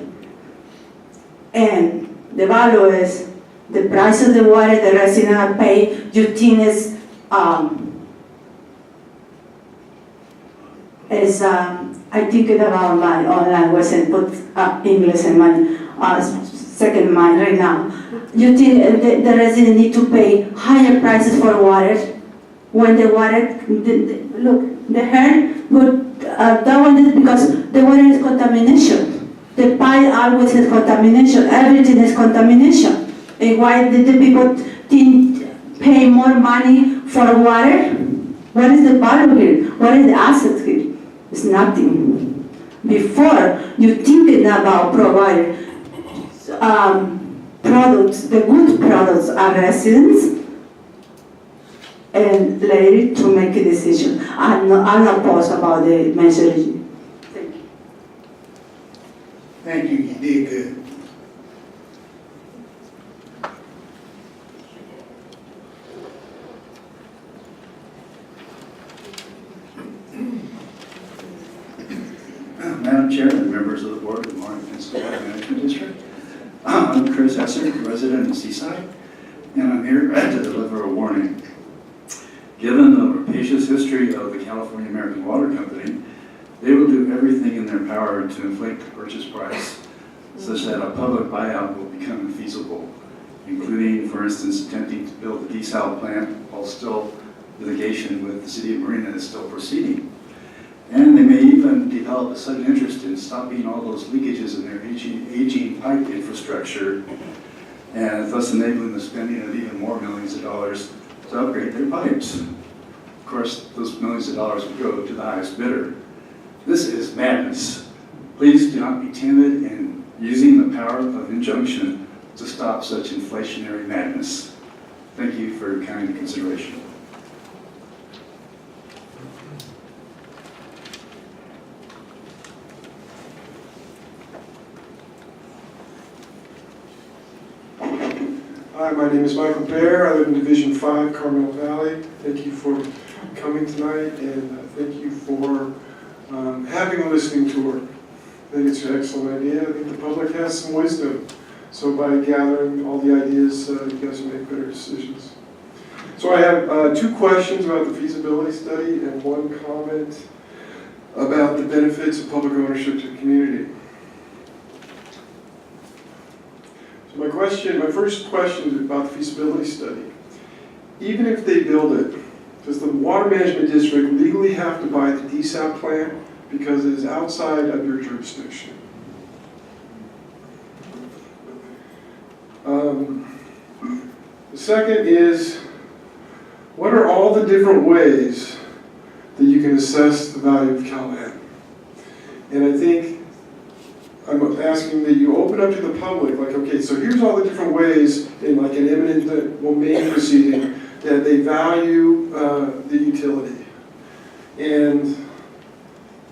And The value is the price of the water the resident pay. You think is I think about my own language and put English in my second mind right now. You think the resident need to pay higher prices for water when the water, look, the hair would, that one is because the water is contamination. The pipe always is contamination, everything is contamination. And why did the people pay more money for water? What is the value here? What is the asset here? It's nothing. Before you thinking about providing products, the good products are residents, and later to make a decision. I'm not opposed about the measure. Thank you. Thank you, you did good. Madam Chair and members of the board of the Monterey Peninsula Water Management District. I'm Chris Esser, resident of Seaside, and I'm here to deliver a warning. Given the rapacious history of the California American Water Company, they will do everything in their power to inflate the purchase price such that a public buyout will become infeasible, including, for instance, attempting to build a desal plant while still litigation with the city of Marina is still proceeding. And they may even develop a sudden interest in stopping all those leakages in their aging pipe infrastructure, and thus enabling the spending of even more millions of dollars to upgrade their pipes. Of course, those millions of dollars would go to the highest bidder. This is madness. Please do not be timid in using the power of injunction to stop such inflationary madness. Thank you for your kind consideration. Hi, my name is Michael Bear. I live in Division 5, Carmel Valley. Thank you for coming tonight, and thank you for having a listening tour. I think it's an excellent idea. I think the public has some wisdom. So by gathering all the ideas, you guys will make better decisions. So I have 2 questions about the feasibility study and 1 comment about the benefits of public ownership to the community. So my first question is about the feasibility study. Even if they build it, does the Water Management District legally have to buy the desal plant because it is outside of your jurisdiction? The second is, what are all the different ways that you can assess the value of Callahan? And I think I'm asking that you open up to the public, like, okay, so here's all the different ways in like an eminent domain proceeding that they value the utility. And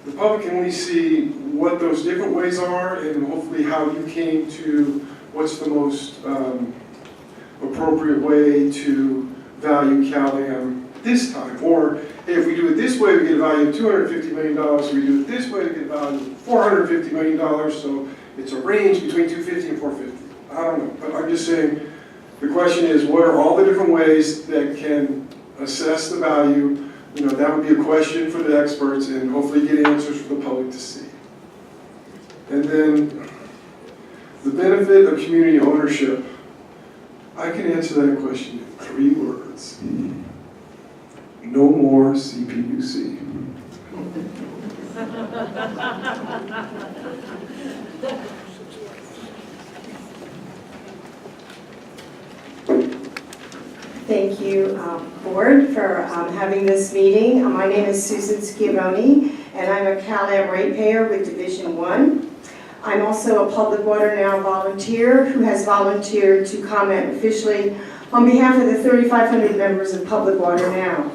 the public can only see what those different ways are and hopefully how you came to what's the most appropriate way to value Callahan this time. Or, hey, if we do it this way, we get a value of $250 million. If we do it this way, we get a value of $450 million. So it's a range between 250 and 450. I don't know, but I'm just saying, the question is, what are all the different ways that can assess the value? You know, that would be a question for the experts and hopefully get answers for the public to see. And then the benefit of community ownership. I can answer that question in 3 words. No more CPUC. Thank you, board, for having this meeting. My name is Susan Schiavone, and I'm a CalAm ratepayer with Division 1. I'm also a Public Water Now volunteer who has volunteered to comment officially on behalf of the 3,500 members of Public Water Now.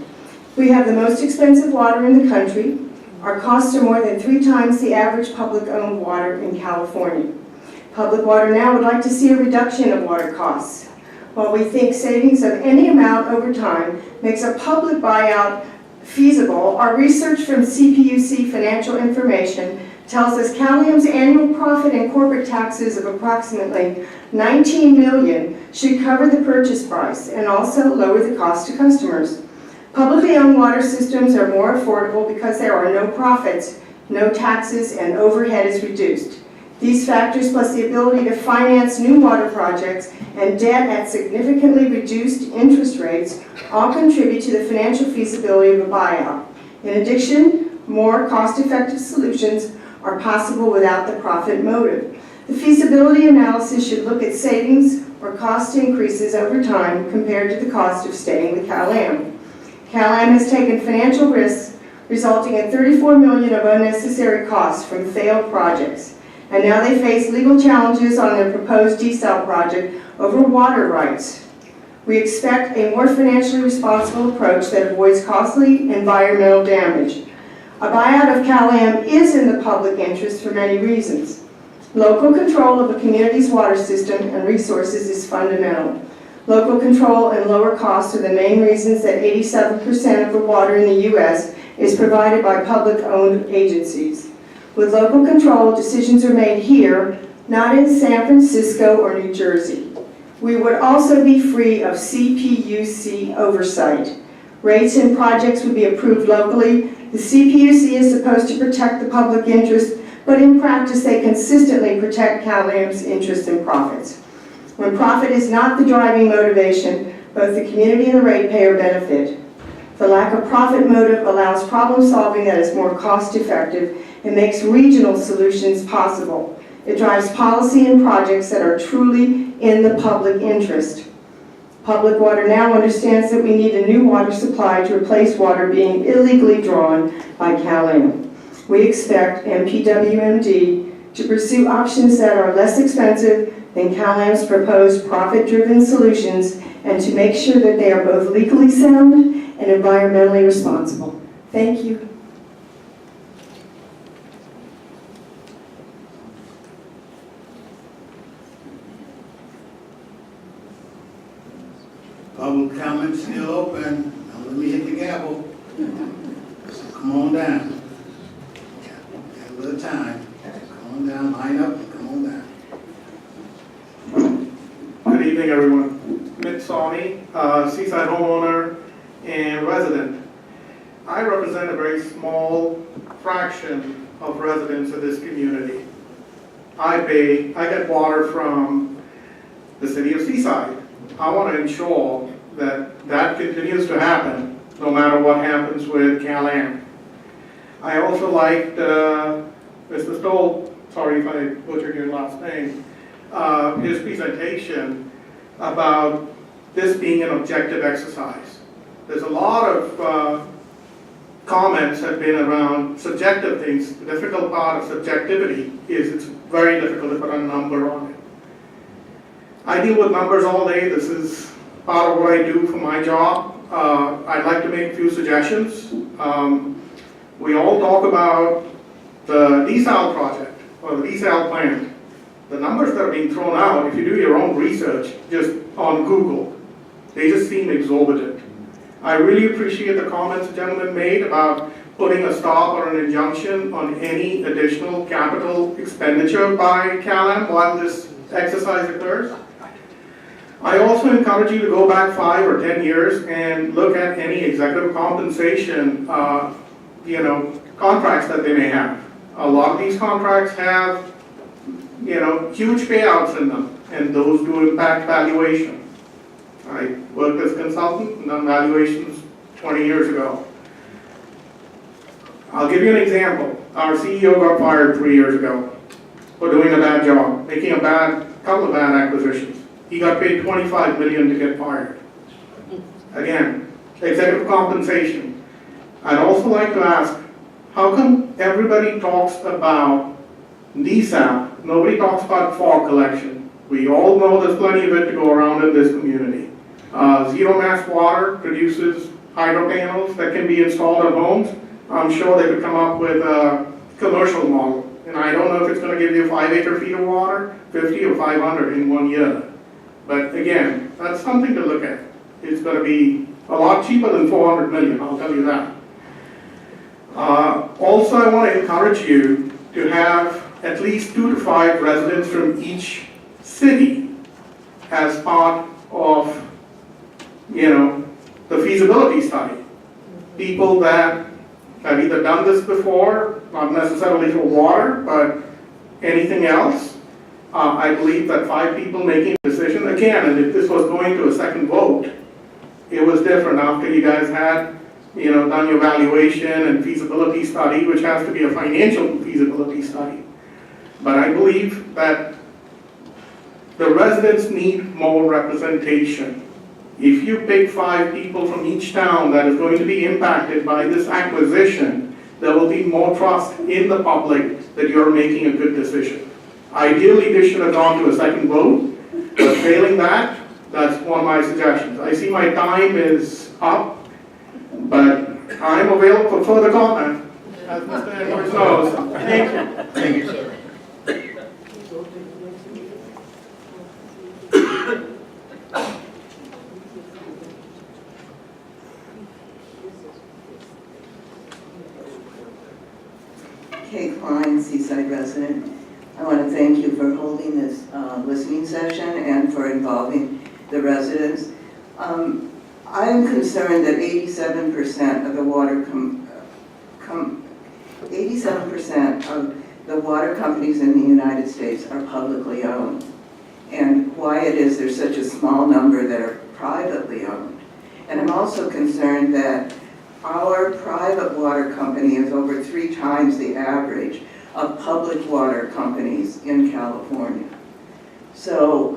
We have the most expensive water in the country. Our costs are more than 3 times the average public-owned water in California. Public Water Now would like to see a reduction of water costs. While we think savings of any amount over time makes a public buyout feasible, our research from CPUC financial information tells us Caliam's annual profit and corporate taxes of approximately $19 million should cover the purchase price and also lower the cost to customers. Publicly owned water systems are more affordable because there are no profits, no taxes, and overhead is reduced. These factors, plus the ability to finance new water projects and debt at significantly reduced interest rates, all contribute to the financial feasibility of a buyout. In addition, more cost-effective solutions are possible without the profit motive. The feasibility analysis should look at savings or cost increases over time compared to the cost of staying with Cal-Am. Cal-Am has taken financial risks, resulting in $34 million of unnecessary costs from failed projects. And now they face legal challenges on their proposed desal project over water rights. We expect a more financially responsible approach that avoids costly environmental damage. A buyout of Cal-Am is in the public interest for many reasons. Local control of a community's water system and resources is fundamental. Local control and lower costs are the main reasons that 87% of the water in the U.S. is provided by public-owned agencies. With local control, decisions are made here, not in San Francisco or New Jersey. We would also be free of CPUC oversight. Rates and projects would be approved locally. The CPUC is supposed to protect the public interest, but in practice they consistently protect Cal-Am's interest and profits. When profit is not the driving motivation, both the community and the ratepayer benefit. The lack of profit motive allows problem solving that is more cost effective and makes regional solutions possible. It drives policy and projects that are truly in the public interest. Public Water now understands that we need a new water supply to replace water being illegally drawn by Cal-Am. We expect MPWMD to pursue options that are less expensive than Cal-Am's proposed profit-driven solutions and to make sure that they are both legally sound and environmentally responsible. Thank you. Public comment still open. Now let me hit the gavel. So come on down. Got a little time. Come on down, line up, and come on down. Good evening, everyone. Mitt Sawney, Seaside homeowner and resident. I represent a very small fraction of residents of this community. I get water from the city of Seaside. I want to ensure that that continues to happen no matter what happens with Cal-Am. I also liked Mr. Stoll, sorry if I butchered your last name, his presentation about this being an objective exercise. There's a lot of comments have been around subjective things. The difficult part of subjectivity is it's very difficult to put a number on it. I deal with numbers all day. This is part of what I do for my job. I'd like to make a few suggestions. We all talk about the desal project or the desal plant. The numbers that are being thrown out, if you do your own research just on Google, they just seem exorbitant. I really appreciate the comments the gentleman made about putting a stop or an injunction on any additional capital expenditure by Cal-Am while this exercise occurs. I also encourage you to go back 5 or 10 years and look at any executive compensation, contracts that they may have. A lot of these contracts have, huge payouts in them, and those do impact valuation. I worked as a consultant and done valuations 20 years ago. I'll give you an example. Our CEO got fired 3 years ago for doing a bad job, making a couple of bad acquisitions. He got paid $25 million to get fired. Again, executive compensation. I'd also like to ask, how come everybody talks about desal? Nobody talks about fog collection. We all know there's plenty of it to go around in this community. Zero mass water produces hydro panels that can be installed at homes. I'm sure they could come up with a commercial model. And I don't know if it's going to give you 5 acre-feet of water, 50 or 500 in 1 year. But again, that's something to look at. It's going to be a lot cheaper than $400 million, I'll tell you that. Also, I want to encourage you to have at least 2 to 5 residents from each city as part of, the feasibility study. People that have either done this before, not necessarily for water, but anything else. I believe that 5 people making a decision, again, and if this was going to a second vote, it was different after you guys had, done your valuation and feasibility study, which has to be a financial feasibility study. But I believe that the residents need more representation. If you pick 5 people from each town that is going to be impacted by this acquisition, there will be more trust in the public that you're making a good decision. Ideally, this should have gone to a second vote, but failing that, that's one of my suggestions. I see my time is up, but I'm available for further comment, as Mr. Edwards knows. Thank you. Thank you, sir. Kate Klein, Seaside resident. I want to thank you for holding this listening session and for involving the residents. I am concerned that 87% of the water 87% of the water companies in the United States are publicly owned, and why it is there's such a small number that are privately owned. And I'm also concerned that our private water company is over 3 times the average of public water companies in California. So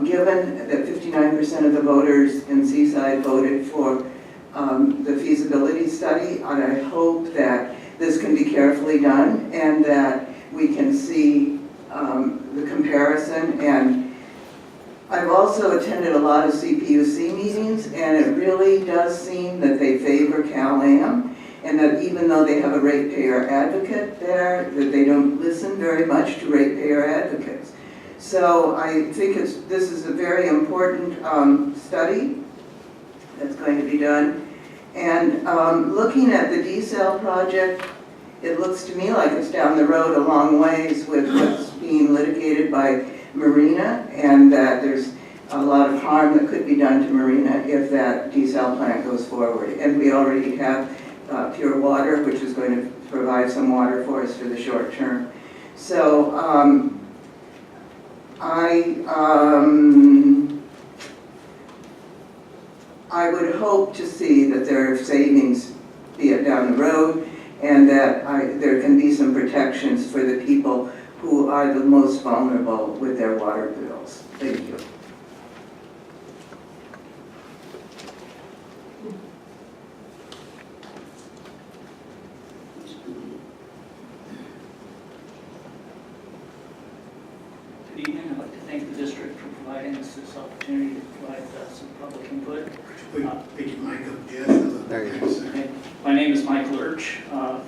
given that 59% of the voters in Seaside voted for the feasibility study, I hope that this can be carefully done and that we can see the comparison. And I've also attended a lot of CPUC meetings, and it really does seem that they favor Cal-Am, and that even though they have a ratepayer advocate there, that they don't listen very much to ratepayer advocates. So I think this is a very important study that's going to be done. And looking at the desal project, it looks to me like it's down the road a long ways with what's being litigated by Marina, and that there's a lot of harm that could be done to Marina if that desal plant goes forward. And we already have pure water, which is going to provide some water for us for the short term. So I would hope to see that there are savings, be it down the road, and that there can be some protections for the people who are the most vulnerable with their water bills. Thank you. Good evening. I'd like to thank the district for providing us this opportunity to provide some public input. Pick your mic up, yes. There you go. Okay. My name is Michael Lurch.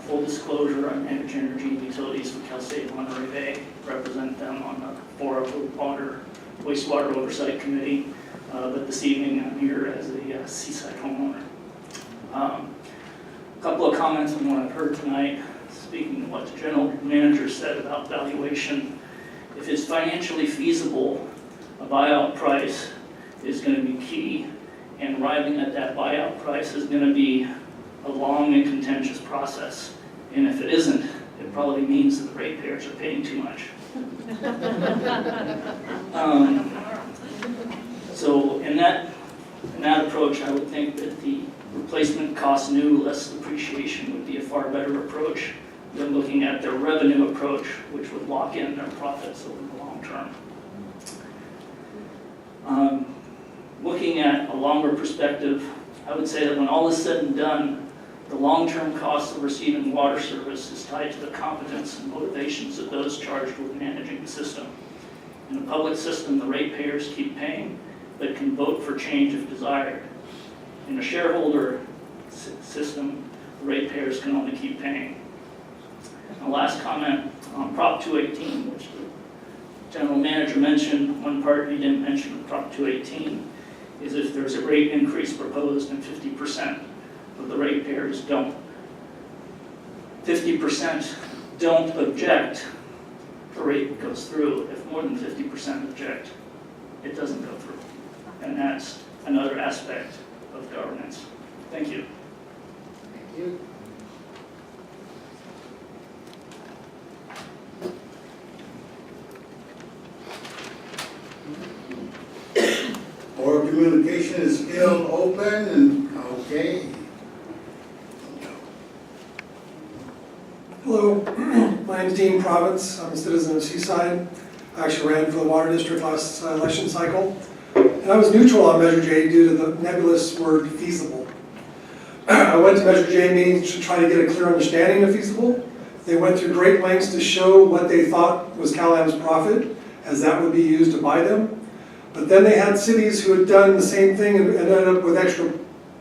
Full disclosure, I manage energy and utilities for Cal State Monterey Bay. Represent them on the Wastewater Oversight Committee. But this evening I'm here as a Seaside homeowner. A couple of comments on what I've heard tonight. Speaking of what the general manager said about valuation, if it's financially feasible, a buyout price is going to be key, and arriving at that buyout price is going to be a long and contentious process. And if it isn't, it probably means that the ratepayers are paying too much. So in that approach, I would think that the replacement cost new less depreciation would be a far better approach than looking at their revenue approach, which would lock in their profits over the long term. Looking at a longer perspective, I would say that when all is said and done, the long-term cost of receiving water service is tied to the competence and motivations of those charged with managing the system. In a public system, the ratepayers keep paying, but can vote for change if desired. In a shareholder system, the ratepayers can only keep paying. And last comment on Prop 218, which the general manager mentioned. One part he didn't mention, Prop 218, is if there's a rate increase proposed and 50% of the ratepayers don't. 50% don't object, the rate goes through. If more than 50% object, it doesn't go through. And that's another aspect of governance. Thank you. Thank you. Board communication is still open and okay. Hello, my name is Dean Province. I'm a citizen of Seaside. I actually ran for the Water District last election cycle. And I was neutral on Measure J due to the nebulous word feasible. I went to Measure J meetings to try to get a clear understanding of feasible. They went through great lengths to show what they thought was CalAM's profit, as that would be used to buy them. But then they had cities who had done the same thing and ended up with extra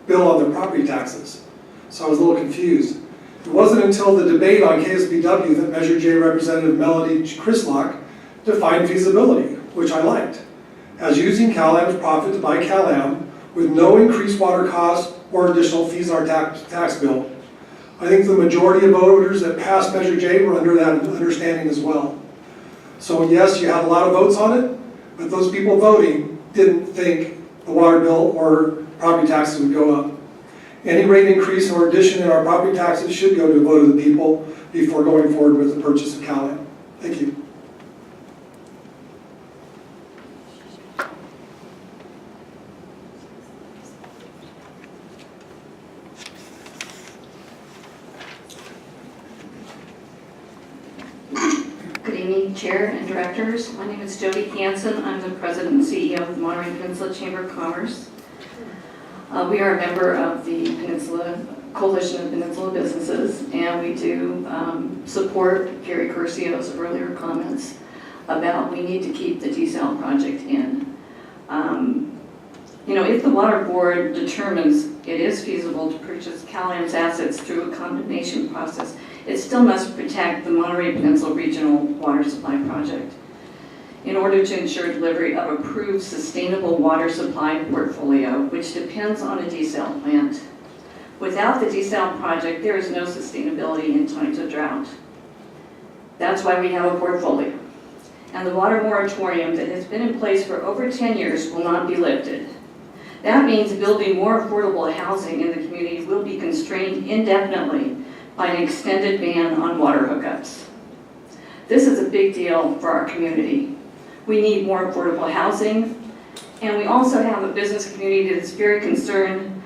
bill on their property taxes. So I was a little confused. It wasn't until the debate on KSBW that Measure J Representative Melody Crislock defined feasibility, which I liked, as using CalAM's profit to buy CalAM with no increased water costs or additional fees on our tax bill. I think the majority of voters that passed Measure J were under that understanding as well. So yes, you had a lot of votes on it, but those people voting didn't think the water bill or property taxes would go up. Any rate increase or addition in our property taxes should go to a vote of the people before going forward with the purchase of CalAM. Thank you. Good evening, Chair and Directors. My name is Jody Hansen. I'm the President and CEO of the Monterey Peninsula Chamber of Commerce. We are a member of the Peninsula Coalition of Peninsula Businesses, and we do support Gary Garcia's earlier comments about we need to keep the desal project in. If the Water Board determines it is feasible to purchase CalAM's assets through a condemnation process, it still must protect the Monterey Peninsula Regional Water Supply Project in order to ensure delivery of approved sustainable water supply portfolio, which depends on a desal plant. Without the desal project, there is no sustainability in times of drought. That's why we have a portfolio. And the water moratorium that has been in place for over 10 years will not be lifted. That means building more affordable housing in the community will be constrained indefinitely by an extended ban on water hookups. This is a big deal for our community. We need more affordable housing, and we also have a business community that's very concerned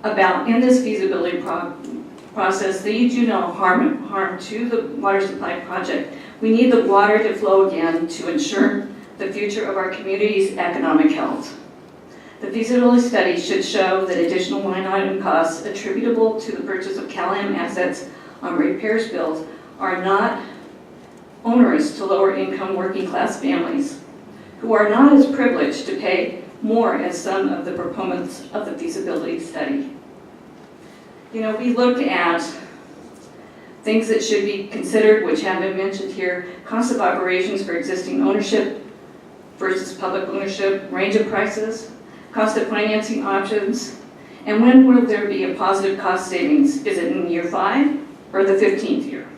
about, in this feasibility process, that you do no harm to the water supply project. We need the water to flow again to ensure the future of our community's economic health. The feasibility study should show that additional line item costs attributable to the purchase of CalAM assets on ratepayers' bills are not onerous to lower income working class families who are not as privileged to pay more as some of the proponents of the feasibility study. We look at things that should be considered, which have been mentioned here: cost of operations for existing ownership versus public ownership, range of prices, cost of financing options, and when will there be a positive cost savings? Is it in year 5 or the 15th year?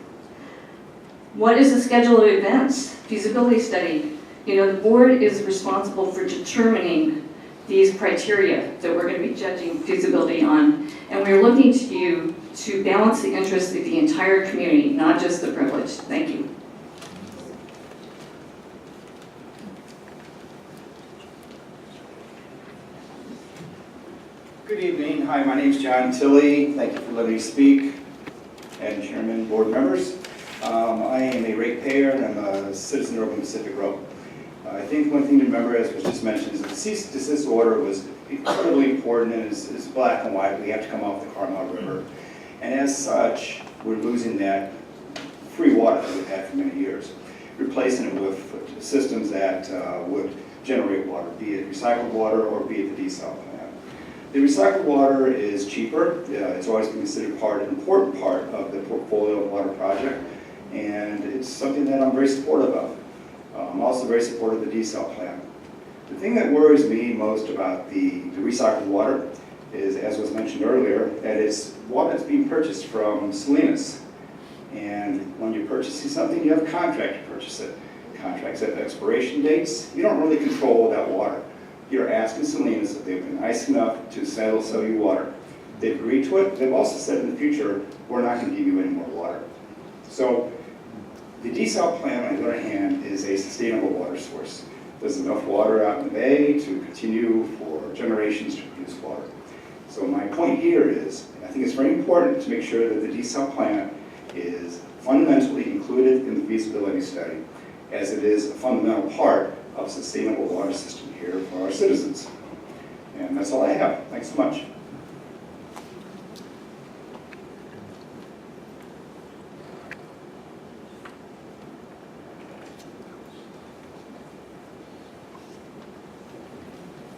What is the schedule of events? Feasibility study. The board is responsible for determining these criteria that we're going to be judging feasibility on, and we're looking to you to balance the interests of the entire community, not just the privileged. Thank you. Good evening. Hi, my name is John Tilley. Thank you for letting me speak. And Chairman, board members. I am a ratepayer and I'm a citizen of Urban Pacific Road. I think one thing to remember, as was just mentioned, is that the cease and desist order was incredibly important and is black and white. We have to come off the Carmel River. And as such, we're losing that free water that we've had for many years, replacing it with systems that would generate water, be it recycled water or be it the desal plant. The recycled water is cheaper. It's always been considered an important part of the portfolio of water project, and it's something that I'm very supportive of. I'm also very supportive of the desal plant. The thing that worries me most about the recycled water is, as was mentioned earlier, that it's water that's being purchased from Salinas. And when you're purchasing something, you have a contract to purchase it. Contracts have expiration dates. You don't really control that water. You're asking Salinas if they've been nice enough to sell you water. They've agreed to it. They've also said in the future, we're not going to give you any more water. So the desal plant, on the other hand, is a sustainable water source. There's enough water out in the bay to continue for generations to produce water. So my point here is, I think it's very important to make sure that the desal plant is fundamentally included in the feasibility study, as it is a fundamental part of a sustainable water system here for our citizens. And that's all I have. Thanks so much.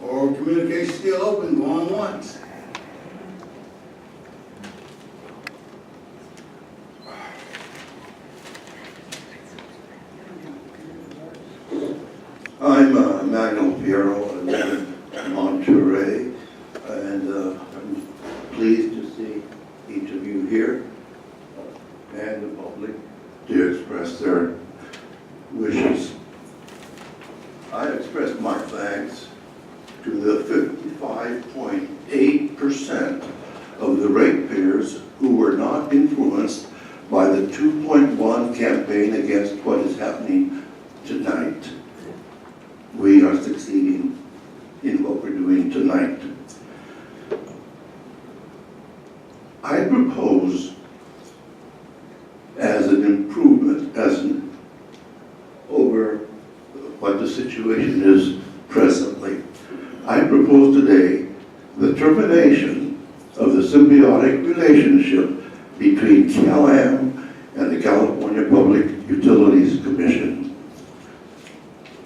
Or communication still open, going once. I'm Magnum Piero, I live in Monterey, and I'm pleased to see each of you here and the public to express their wishes. I express my thanks to the 55.8% of the ratepayers who were not influenced by the 2.1 campaign against what is happening tonight. We are succeeding in what we're doing tonight. I propose as an improvement, over what the situation is presently. I propose today the termination of the symbiotic relationship between CalAm and the California Public Utilities Commission.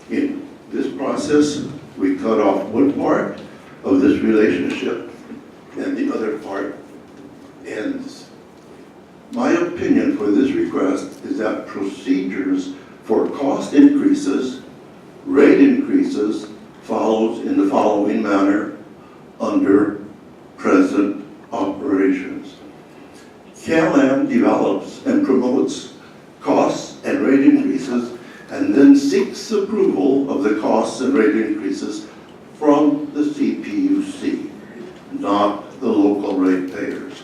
In this process, we cut off one part of this relationship and the other part ends. My opinion for this request is that procedures for cost increases, rate increases, follows in the following manner under present operations. CalAm develops and promotes costs and rate increases and then seeks approval of the costs and rate increases from the CPUC, not the local ratepayers.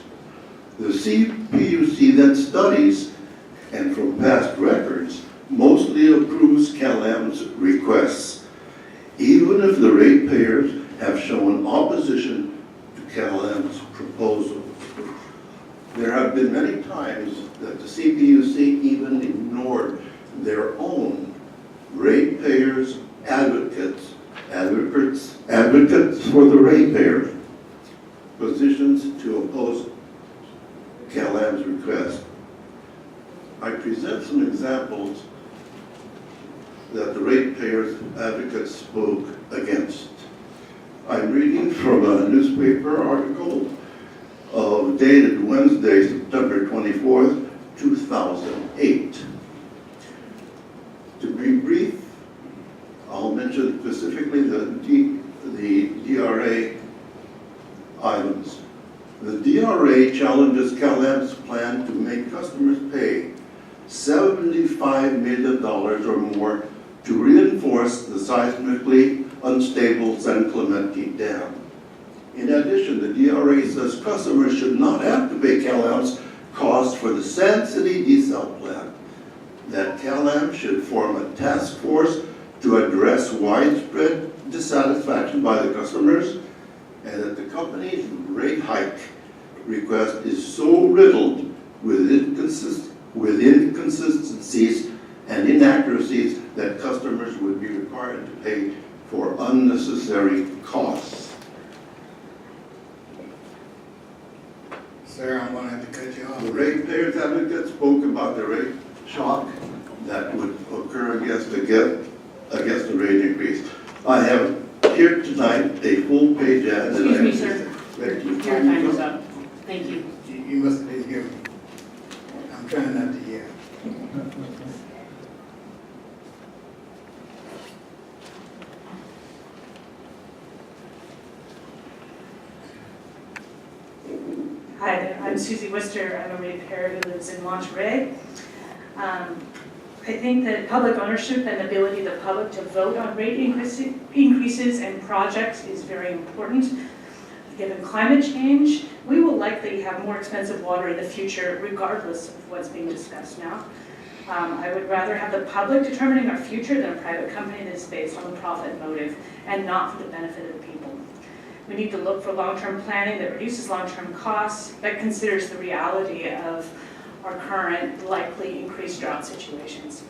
The CPUC then studies, and from past records, mostly approves CalAm's requests, even if the ratepayers have shown opposition to CalAm's proposal. There have been many times that the CPUC even ignored their own ratepayers, advocates for the ratepayers, positions to oppose CalAm's request. I present some examples that the ratepayers advocates spoke against. I'm reading from a newspaper article dated Wednesday, September 24th, 2008. To be brief, I'll mention specifically the DRA items. The DRA challenges CalAm's plan to make customers pay $75 million or more to reinforce the seismically unstable San Clemente Dam. In addition, the DRA says customers should not have to pay CalAm's cost for the Sand City desal plant, that CalAm should form a task force to address widespread dissatisfaction by the customers, and that the company's rate hike request is so riddled with inconsistencies and inaccuracies that customers would be required to pay for unnecessary costs. Sir, I'm gonna have to cut you off. The ratepayers advocate spoke about the rate shock that would occur against the rate increase. I have here tonight a full page ad. Excuse me, sir. Your time is up. Thank you. You must have been hearing me. I'm trying not to hear. Hi there, I'm Susie Wister. I'm a ratepayer who lives in Monterey. I think that public ownership and ability of the public to vote on rate increases and projects is very important. Given climate change, we will likely have more expensive water in the future regardless of what's being discussed now. I would rather have the public determining our future than a private company that is based on a profit motive and not for the benefit of the people. We need to look for long-term planning that reduces long-term costs, that considers the reality of our current likely increased drought situations.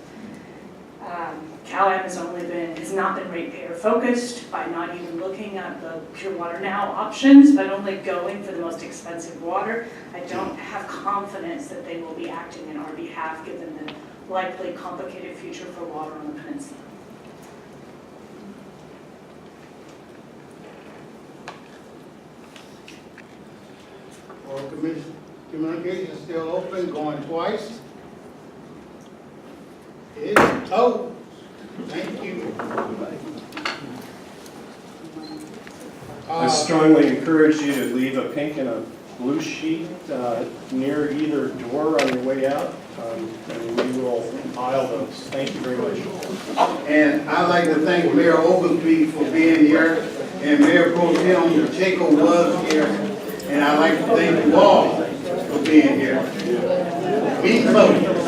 CalAm has not been ratepayer focused by not even looking at the Pure Water Now options, but only going for the most expensive water. I don't have confidence that they will be acting in our behalf given the likely complicated future for water on the peninsula. Well, communication is still open, going twice. It's told. Thank you. I strongly encourage you to leave a pink and a blue sheet near either door on your way out, and we will compile those. Thank you very much. And I'd like to thank Mayor Oglesby for being here, and Mayor Pro Tem Chaco was here, and I'd like to thank you all for being here. Be close.